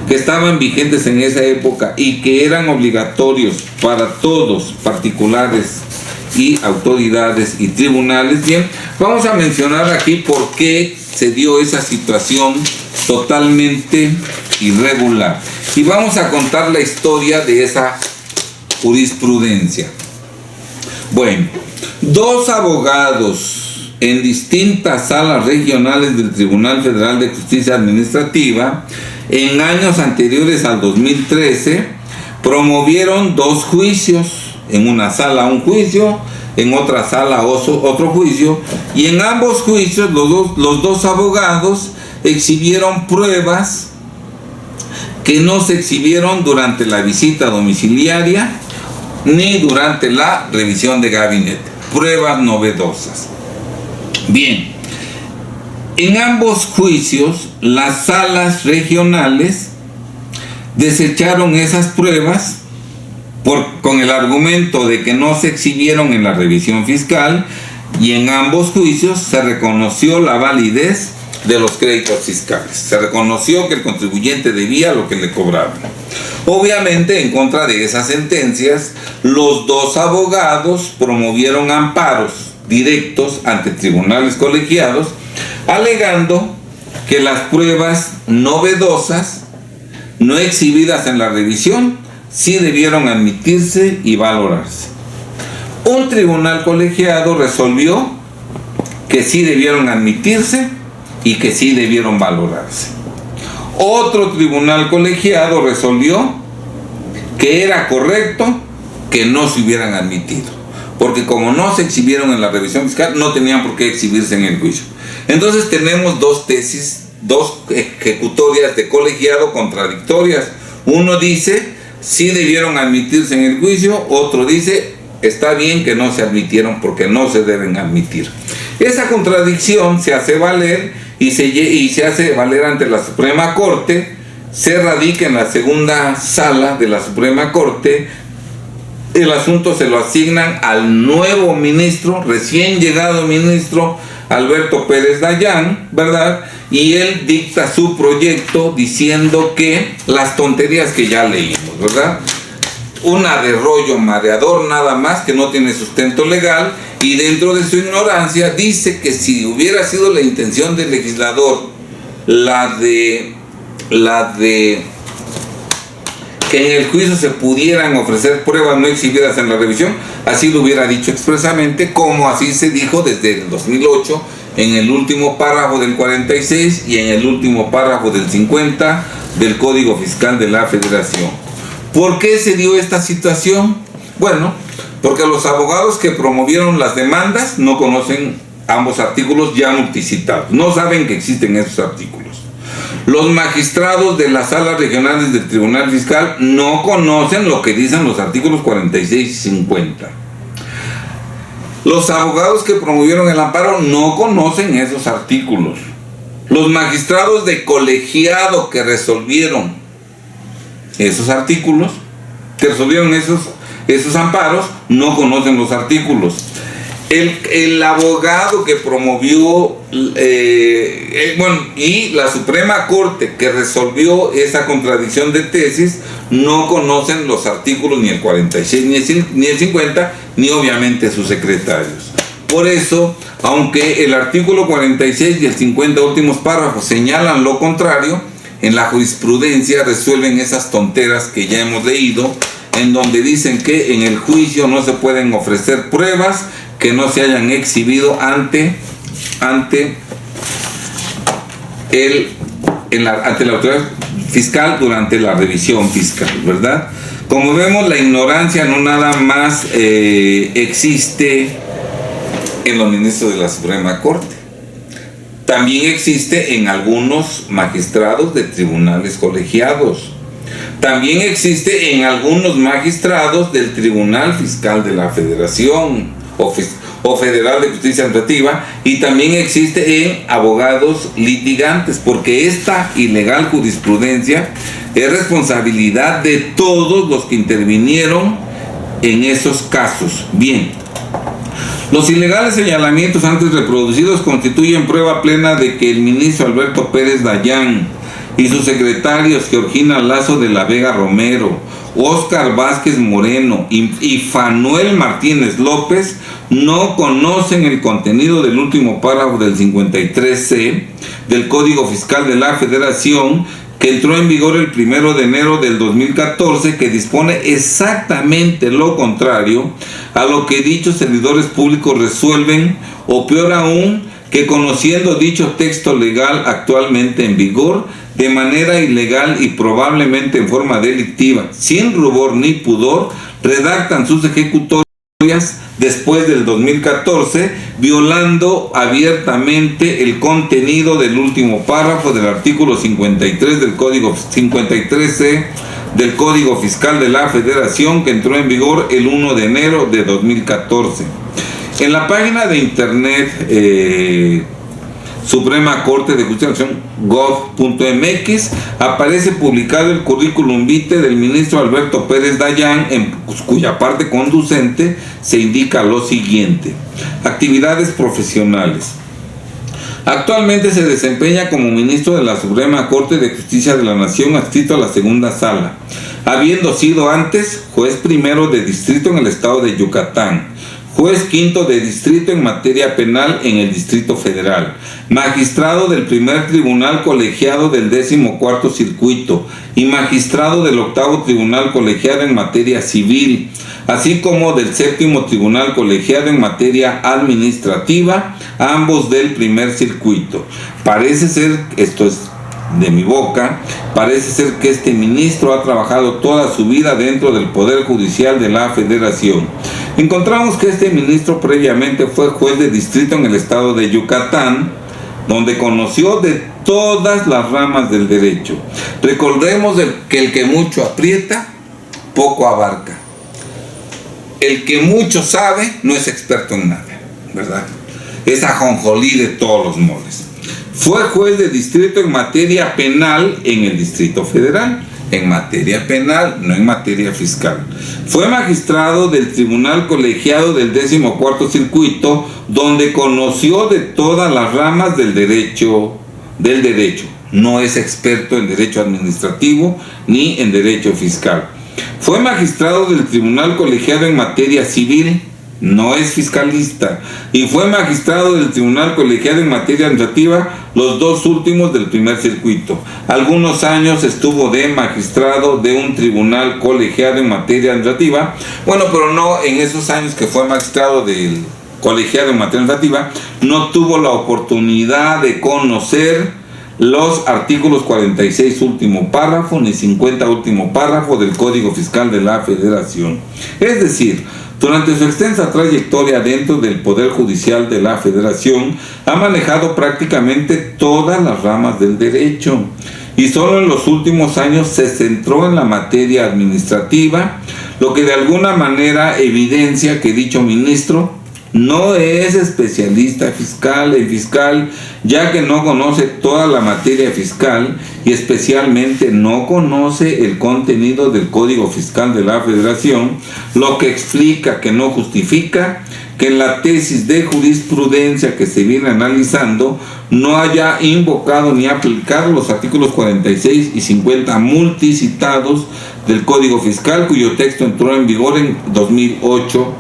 que estaban vigentes en esa época y que eran obligatorios para todos, particulares y autoridades y tribunales? Bien, vamos a mencionar aquí por qué se dio esa situación totalmente irregular y vamos a contar la historia de esa jurisprudencia. Bueno, 2 abogados en distintas salas regionales del Tribunal Federal de Justicia Administrativa en años anteriores al 2013 promovieron 2 juicios, en una sala un juicio, en otra sala otro juicio, y en ambos juicios los dos abogados exhibieron pruebas que no se exhibieron durante la visita domiciliaria ni durante la revisión de gabinete, pruebas novedosas. Bien, en ambos juicios las salas regionales desecharon esas pruebas con el argumento de que no se exhibieron en la revisión fiscal, y en ambos juicios se reconoció la validez de los créditos fiscales. Se reconoció que el contribuyente debía lo que le cobraban. Obviamente, en contra de esas sentencias, los 2 abogados promovieron amparos directos ante tribunales colegiados, alegando que las pruebas novedosas no exhibidas en la revisión sí debieron admitirse y valorarse. Un tribunal colegiado resolvió que sí debieron admitirse y que sí debieron valorarse. Otro tribunal colegiado resolvió que era correcto que no se hubieran admitido. porque como no se exhibieron en la revisión fiscal, no tenían por qué exhibirse en el juicio. Entonces tenemos dos tesis, dos ejecutorias de colegiado contradictorias. Uno dice, sí debieron admitirse en el juicio, otro dice, está bien que no se admitieron porque no se deben admitir. Esa contradicción se hace valer y se hace valer ante la Suprema Corte, se radica en la segunda sala de la Suprema Corte, el asunto se lo asignan al nuevo ministro, recién llegado ministro, Alberto Pérez Dayán, ¿verdad? Y él dicta su proyecto diciendo que las tonterías que ya leímos, ¿verdad? Una de rollo mareador nada más, que no tiene sustento legal, y dentro de su ignorancia dice que si hubiera sido la intención del legislador la de que en el juicio se pudieran ofrecer pruebas no exhibidas en la revisión, así lo hubiera dicho expresamente, como así se dijo desde el 2008 en el último párrafo del 46 y en el último párrafo del 50 del Código Fiscal de la Federación. ¿Por qué se dio esta situación? Bueno, porque los abogados que promovieron las demandas no conocen ambos artículos ya multicitados, no saben que existen esos artículos. Los magistrados de las salas regionales del Tribunal Fiscal no conocen lo que dicen los artículos 46 y 50. Los abogados que promovieron el amparo no conocen esos artículos. Los magistrados de colegiado que resolvieron esos artículos, que resolvieron esos amparos, no conocen los artículos. El abogado que promovió, y la Suprema Corte que resolvió esa contradicción de tesis, no conocen los artículos ni el 46 ni el 50, ni obviamente sus secretarios. Por eso, aunque el artículo 46 y el 50 últimos párrafos señalan lo contrario, en la jurisprudencia resuelven esas tonteras que ya hemos leído, en donde dicen que en el juicio no se pueden ofrecer pruebas que no se hayan exhibido ante la autoridad fiscal durante la revisión fiscal, ¿verdad? Como vemos, la ignorancia no nada más existe en los ministros de la Suprema Corte. También existe en algunos magistrados de tribunales colegiados. También existe en algunos magistrados del Tribunal Fiscal de la Federación o Federal de Justicia Administrativa, y también existe en abogados litigantes, porque esta ilegal jurisprudencia es responsabilidad de todos los que intervinieron en esos casos. Bien, los ilegales señalamientos antes reproducidos constituyen prueba plena de que el ministro Alberto Pérez Dayán y sus secretarios Georgina Lazo de la Vega Romero, Óscar Vázquez Moreno y Fanuel Martínez López no conocen el contenido del último párrafo del 53C del Código Fiscal de la Federación, que entró en vigor el 1 de enero del 2014, que dispone exactamente lo contrario a lo que dichos servidores públicos resuelven, o peor aún, que conociendo dicho texto legal actualmente en vigor, de manera ilegal y probablemente en forma delictiva, sin rubor ni pudor, redactan sus ejecutorias después del 2014, violando abiertamente el contenido del último párrafo del artículo 53 del Código 53C del Código Fiscal de la Federación, que entró en vigor el 1 de enero de 2014. En la página de internet Suprema Corte de Justicia gov.mx aparece publicado el currículum vitae del ministro Alberto Pérez Dayán, en cuya parte conducente se indica lo siguiente: actividades profesionales. Actualmente se desempeña como ministro de la Suprema Corte de Justicia de la Nación, adscrito a la segunda sala, habiendo sido antes juez primero de distrito en el estado de Yucatán, juez quinto de distrito en materia penal en el Distrito Federal, magistrado del primer tribunal colegiado del 14º circuito y magistrado del 8º tribunal colegiado en materia civil, así como del 7º tribunal colegiado en materia administrativa, ambos del primer circuito. Parece ser, esto es de mi boca, parece ser que este ministro ha trabajado toda su vida dentro del Poder Judicial de la Federación. Encontramos que este ministro previamente fue juez de distrito en el estado de Yucatán, donde conoció de todas las ramas del derecho. Recordemos que el que mucho aprieta, poco abarca. El que mucho sabe no es experto en nada, ¿verdad? Es ajonjolí de todos los moles. Fue juez de distrito en materia penal en el Distrito Federal, en materia penal, no en materia fiscal. Fue magistrado del Tribunal Colegiado del 14º Circuito, donde conoció de todas las ramas del derecho. No es experto en derecho administrativo ni en derecho fiscal. Fue magistrado del Tribunal Colegiado en materia civil, no es fiscalista, y fue magistrado del Tribunal Colegiado en materia administrativa, los dos últimos del primer circuito. Algunos años estuvo de magistrado de un tribunal colegiado en materia administrativa, bueno, pero no en esos años que fue magistrado del colegiado en materia administrativa, no tuvo la oportunidad de conocer los artículos 46 último párrafo ni 50 último párrafo del Código Fiscal de la Federación. Es decir, durante su extensa trayectoria dentro del Poder Judicial de la Federación, ha manejado prácticamente todas las ramas del derecho y solo en los últimos años se centró en la materia administrativa, lo que de alguna manera evidencia que dicho ministro no es especialista fiscal, ya que no conoce toda la materia fiscal y especialmente no conoce el contenido del Código Fiscal de la Federación, lo que explica que no justifica que en la tesis de jurisprudencia que se viene analizando no haya invocado ni aplicado los artículos 46 y 50 multicitados del Código Fiscal, cuyo texto entró en vigor en 2008,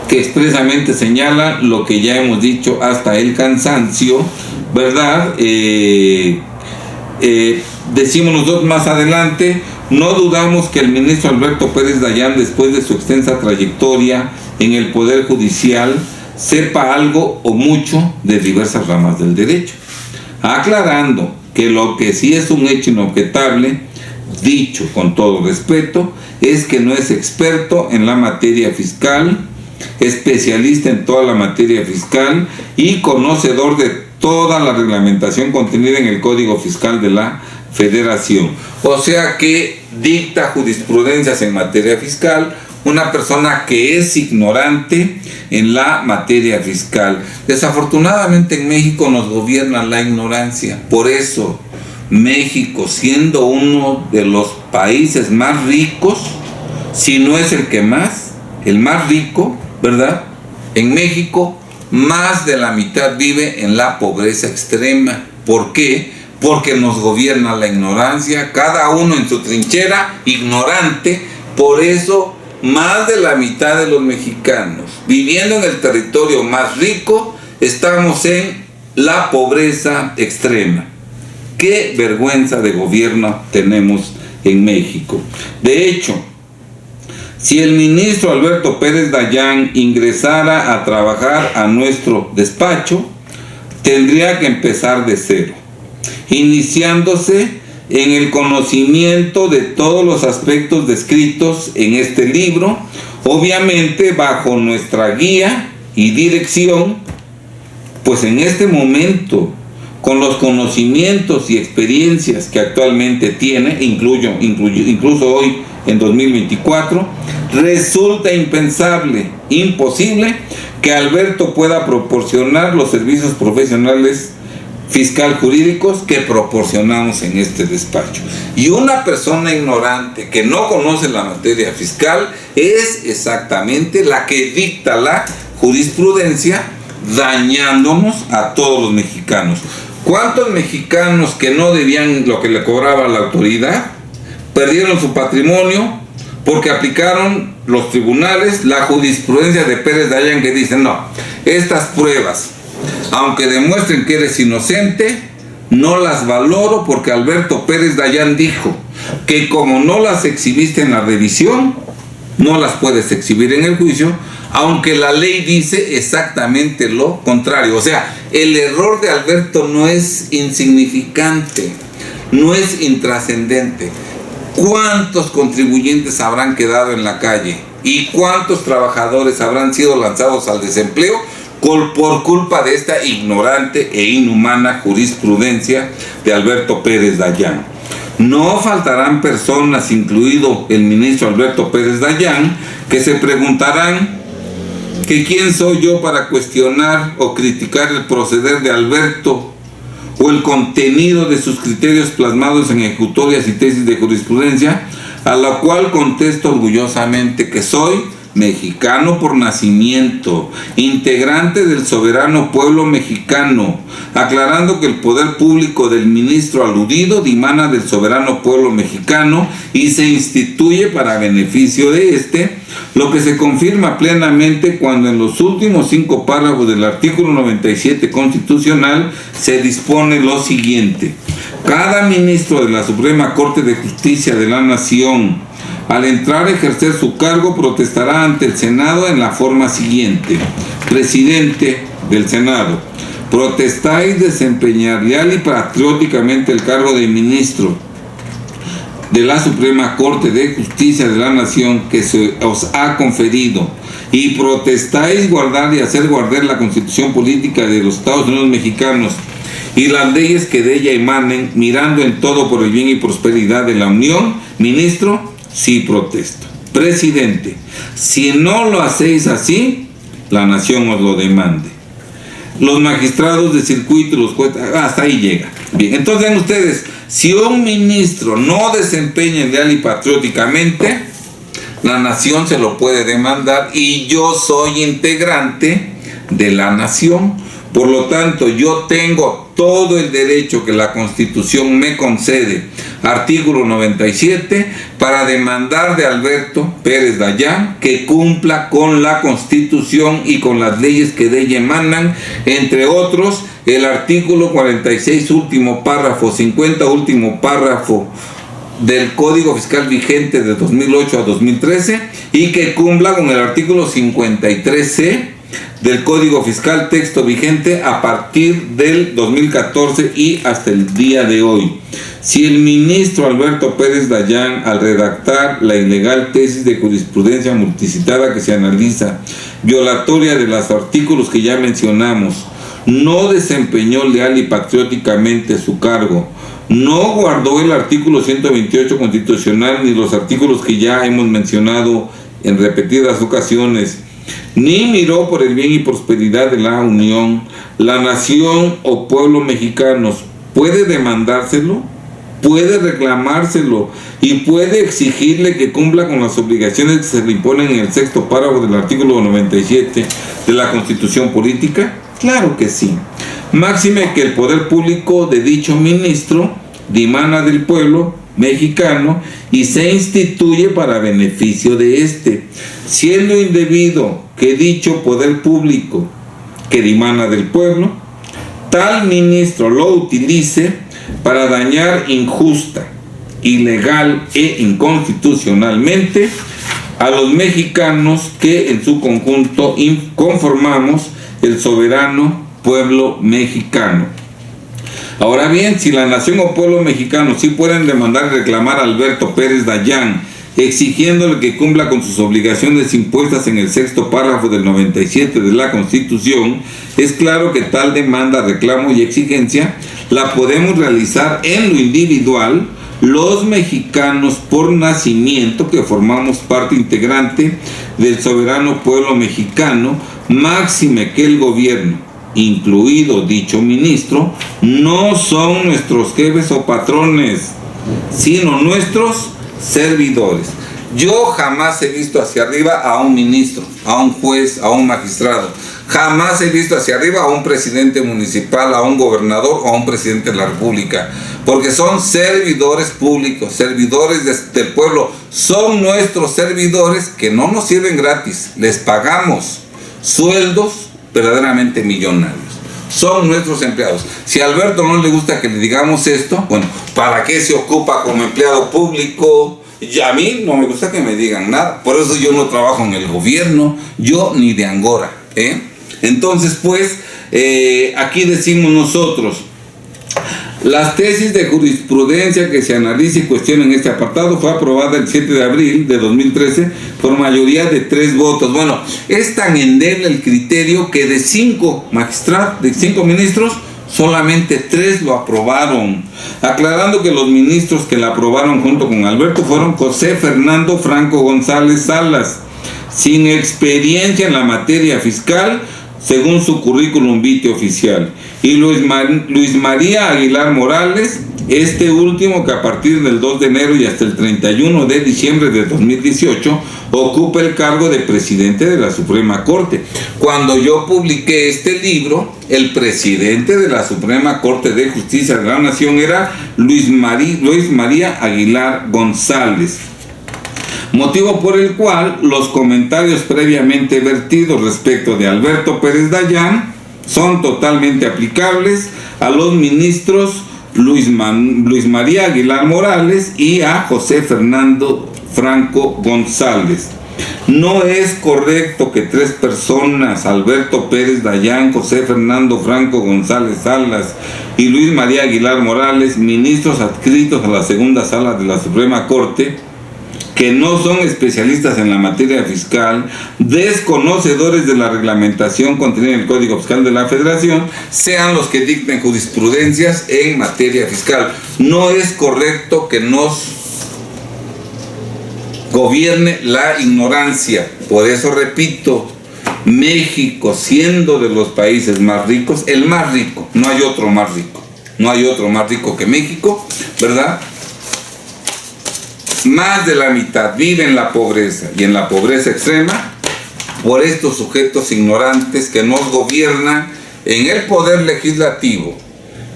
que expresamente señala lo que ya hemos dicho hasta el cansancio, ¿verdad? Decimos nosotros más adelante, no dudamos que el ministro Alberto Pérez Dayán, después de su extensa trayectoria en el Poder Judicial, sepa algo o mucho de diversas ramas del derecho, aclarando que lo que sí es un hecho inobjetable, dicho con todo respeto, es que no es experto en la materia fiscal, especialista en toda la materia fiscal y conocedor de toda la reglamentación contenida en el Código Fiscal de la Federación. O sea que dicta jurisprudencias en materia fiscal una persona que es ignorante en la materia fiscal. Desafortunadamente en México nos gobierna la ignorancia. Por eso México, siendo uno de los países más ricos, si no es el más rico, ¿verdad? En México, más de la mitad vive en la pobreza extrema. ¿Por qué? Porque nos gobierna la ignorancia, cada uno en su trinchera, ignorante. Por eso, más de la mitad de los mexicanos, viviendo en el territorio más rico, estamos en la pobreza extrema. ¡Qué vergüenza de gobierno tenemos en México! De hecho, si el ministro Alberto Pérez Dayán ingresara a trabajar a nuestro despacho, tendría que empezar de cero, iniciándose en el conocimiento de todos los aspectos descritos en este libro, obviamente bajo nuestra guía y dirección, pues en este momento, con los conocimientos y experiencias que actualmente tiene, incluso hoy en 2024, resulta impensable, imposible que Alberto pueda proporcionar los servicios profesionales fiscal jurídicos que proporcionamos en este despacho. Y una persona ignorante que no conoce la materia fiscal es exactamente la que dicta la jurisprudencia, dañándonos a todos los mexicanos. ¿Cuántos mexicanos que no debían lo que le cobraba la autoridad perdieron su patrimonio porque aplicaron los tribunales la jurisprudencia de Pérez Dayán, que dicen no, estas pruebas, aunque demuestren que eres inocente, no las valoro porque Alberto Pérez Dayán dijo que como no las exhibiste en la revisión, no las puedes exhibir en el juicio, aunque la ley dice exactamente lo contrario. O sea, el error de Alberto no es insignificante, no es intrascendente. ¿Cuántos contribuyentes habrán quedado en la calle ¿Y cuántos trabajadores habrán sido lanzados al desempleo por culpa de esta ignorante e inhumana jurisprudencia de Alberto Pérez Dayán? No faltarán personas, incluido el ministro Alberto Pérez Dayán, que se preguntarán que quién soy yo para cuestionar o criticar el proceder de Alberto o el contenido de sus criterios plasmados en ejecutorias y tesis de jurisprudencia, a la cual contesto orgullosamente que soy mexicano por nacimiento, integrante del soberano pueblo mexicano, aclarando que el poder público del ministro aludido dimana del soberano pueblo mexicano y se instituye para beneficio de este, lo que se confirma plenamente cuando en los últimos 5 párrafos del artículo 97 constitucional se dispone lo siguiente: cada ministro de la Suprema Corte de Justicia de la Nación, al entrar a ejercer su cargo, protestará ante el Senado en la forma siguiente: presidente del Senado, protestáis desempeñar leal y patrióticamente el cargo de ministro de la Suprema Corte de Justicia de la Nación que se os ha conferido, y protestáis guardar y hacer guardar la Constitución Política de los Estados Unidos Mexicanos y las leyes que de ella emanen, mirando en todo por el bien y prosperidad de la Unión. Ministro: sí protesto. Presidente: si no lo hacéis así, la nación os lo demande. Los magistrados de circuito, los jueces, hasta ahí llega. Bien, entonces vean ustedes, si un ministro no desempeña leal y patrióticamente, la nación se lo puede demandar, y yo soy integrante de la nación. Por lo tanto, yo tengo todo el derecho que la Constitución me concede, artículo 97, para demandar de Alberto Pérez Dayán que cumpla con la Constitución y con las leyes que de ella emanan, entre otros el artículo 46 último párrafo, 50 último párrafo del Código Fiscal vigente de 2008 a 2013, y que cumpla con el artículo 53C del Código Fiscal texto vigente a partir del 2014 y hasta el día de hoy. Si el ministro Alberto Pérez Dayán, al redactar la ilegal tesis de jurisprudencia multicitada que se analiza, violatoria de los artículos que ya mencionamos, no desempeñó leal y patrióticamente su cargo, no guardó el artículo 128 constitucional ni los artículos que ya hemos mencionado en repetidas ocasiones, ni miró por el bien y prosperidad de la Unión, la nación o pueblo mexicanos puede demandárselo, puede reclamárselo y puede exigirle que cumpla con las obligaciones que se le imponen en el 6º párrafo del artículo 97 de la Constitución Política. Claro que sí. Máxime que el poder público de dicho ministro dimana del pueblo mexicano y se instituye para beneficio de este, siendo indebido que dicho poder público que dimana del pueblo, tal ministro lo utilice para dañar injusta, ilegal e inconstitucionalmente a los mexicanos que en su conjunto conformamos el soberano pueblo mexicano. Ahora bien, si la nación o pueblo mexicano sí pueden demandar y reclamar a Alberto Pérez Dayán, exigiéndole que cumpla con sus obligaciones impuestas en el 6º párrafo del 97 de la Constitución, es claro que tal demanda, reclamo y exigencia la podemos realizar en lo individual los mexicanos por nacimiento que formamos parte integrante del soberano pueblo mexicano, máxime que el gobierno, incluido dicho ministro, no son nuestros jefes o patrones, sino nuestros servidores. Yo jamás he visto hacia arriba a un ministro, a un juez, a un magistrado. Jamás he visto hacia arriba a un presidente municipal, a un gobernador o a un presidente de la República, porque son servidores públicos, servidores del pueblo. Son nuestros servidores que no nos sirven gratis, les pagamos sueldos verdaderamente millonarios. Son nuestros empleados. Si a Alberto no le gusta que le digamos esto, bueno, ¿para qué se ocupa como empleado público? Y a mí no me gusta que me digan nada. Por eso yo no trabajo en el gobierno, yo ni de Angora, Entonces, pues, aquí decimos nosotros, Las tesis de jurisprudencia que se analiza y cuestiona en este apartado fue aprobada el 7 de abril de 2013 por mayoría de 3 votos. Bueno, es tan endeble el criterio que de 5 magistrados, de 5 ministros, solamente 3 lo aprobaron, aclarando que los ministros que la aprobaron junto con Alberto fueron José Fernando Franco González Salas, sin experiencia en la materia fiscal, según su currículum vitae oficial, y Luis María Aguilar Morales, este último que a partir del 2 de enero y hasta el 31 de diciembre de 2018 ocupa el cargo de presidente de la Suprema Corte. Cuando yo publiqué este libro, el presidente de la Suprema Corte de Justicia de la Nación era Luis María Aguilar González. Motivo por el cual los comentarios previamente vertidos respecto de Alberto Pérez Dayán son totalmente aplicables a los ministros Luis María Aguilar Morales y a José Fernando Franco González. No es correcto que 3 personas, Alberto Pérez Dayán, José Fernando Franco González Salas y Luis María Aguilar Morales, ministros adscritos a la segunda sala de la Suprema Corte, que no son especialistas en la materia fiscal, desconocedores de la reglamentación contenida en el Código Fiscal de la Federación, sean los que dicten jurisprudencias en materia fiscal. No es correcto que nos gobierne la ignorancia. Por eso repito, México, siendo de los países más ricos, el más rico, no hay otro más rico, no hay otro más rico que México, ¿verdad? Más de la mitad vive en la pobreza y en la pobreza extrema por estos sujetos ignorantes que nos gobiernan en el poder legislativo,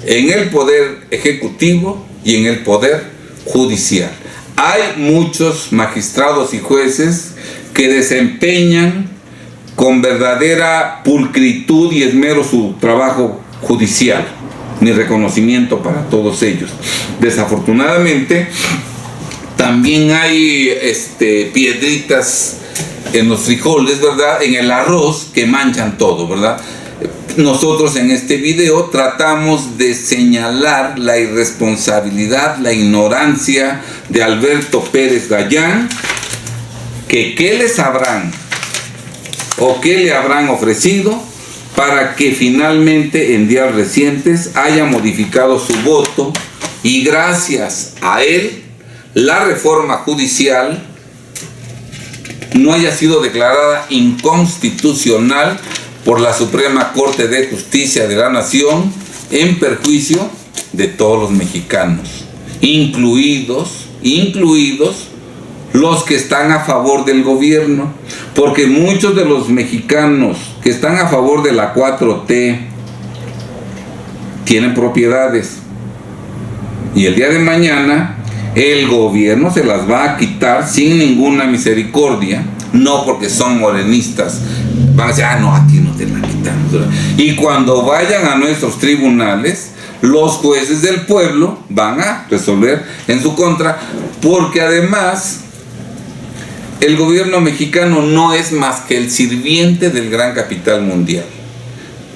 en el poder ejecutivo y en el poder judicial. Hay muchos magistrados y jueces que desempeñan con verdadera pulcritud y esmero su trabajo judicial. Mi reconocimiento para todos ellos. Desafortunadamente, también hay piedritas en los frijoles, ¿verdad? En el arroz que manchan todo, ¿verdad? Nosotros en este video tratamos de señalar la irresponsabilidad, la ignorancia de Alberto Pérez Dayán, que qué les habrán o qué le habrán ofrecido para que finalmente en días recientes haya modificado su voto y gracias a él la reforma judicial no haya sido declarada inconstitucional por la Suprema Corte de Justicia de la Nación en perjuicio de todos los mexicanos, incluidos los que están a favor del gobierno, porque muchos de los mexicanos que están a favor de la 4T tienen propiedades y el día de mañana el gobierno se las va a quitar sin ninguna misericordia, no porque son morenistas, van a decir, no, a ti no te la quitamos. Y cuando vayan a nuestros tribunales, los jueces del pueblo van a resolver en su contra, porque además el gobierno mexicano no es más que el sirviente del gran capital mundial.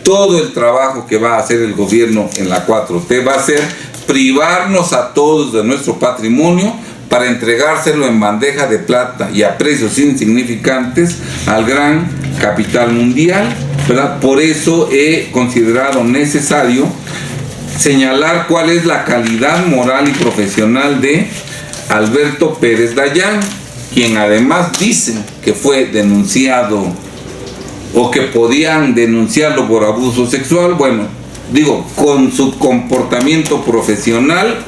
Todo el trabajo que va a hacer el gobierno en la 4T va a ser privarnos a todos de nuestro patrimonio para entregárselo en bandeja de plata y a precios insignificantes al gran capital mundial, ¿verdad? Por eso he considerado necesario señalar cuál es la calidad moral y profesional de Alberto Pérez Dayán, quien además dicen que fue denunciado o que podían denunciarlo por abuso sexual. Bueno, digo, con su comportamiento profesional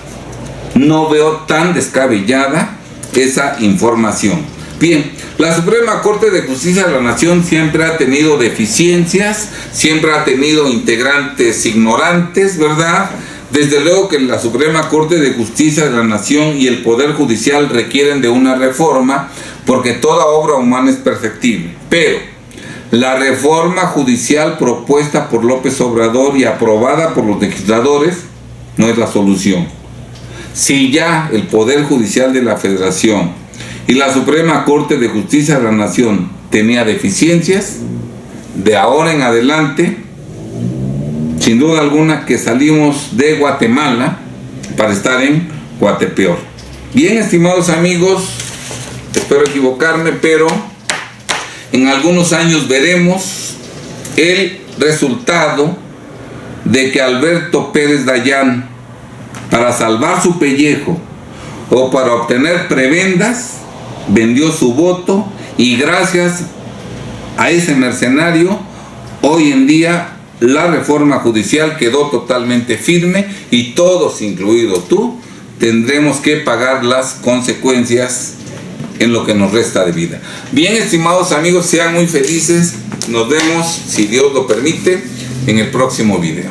no veo tan descabellada esa información. Bien, la Suprema Corte de Justicia de la Nación siempre ha tenido deficiencias, siempre ha tenido integrantes ignorantes, ¿verdad? Desde luego que la Suprema Corte de Justicia de la Nación y el Poder Judicial requieren de una reforma, porque toda obra humana es perfectible, pero la reforma judicial propuesta por López Obrador y aprobada por los legisladores no es la solución. Si ya el Poder Judicial de la Federación y la Suprema Corte de Justicia de la Nación tenía deficiencias, de ahora en adelante, sin duda alguna que salimos de Guatemala para estar en Guatepeor. Bien, estimados amigos, espero equivocarme, pero en algunos años veremos el resultado de que Alberto Pérez Dayán, para salvar su pellejo o para obtener prebendas, vendió su voto, y gracias a ese mercenario hoy en día la reforma judicial quedó totalmente firme y todos, incluido tú, tendremos que pagar las consecuencias en lo que nos resta de vida. Bien, estimados amigos, sean muy felices. Nos vemos, si Dios lo permite, en el próximo video.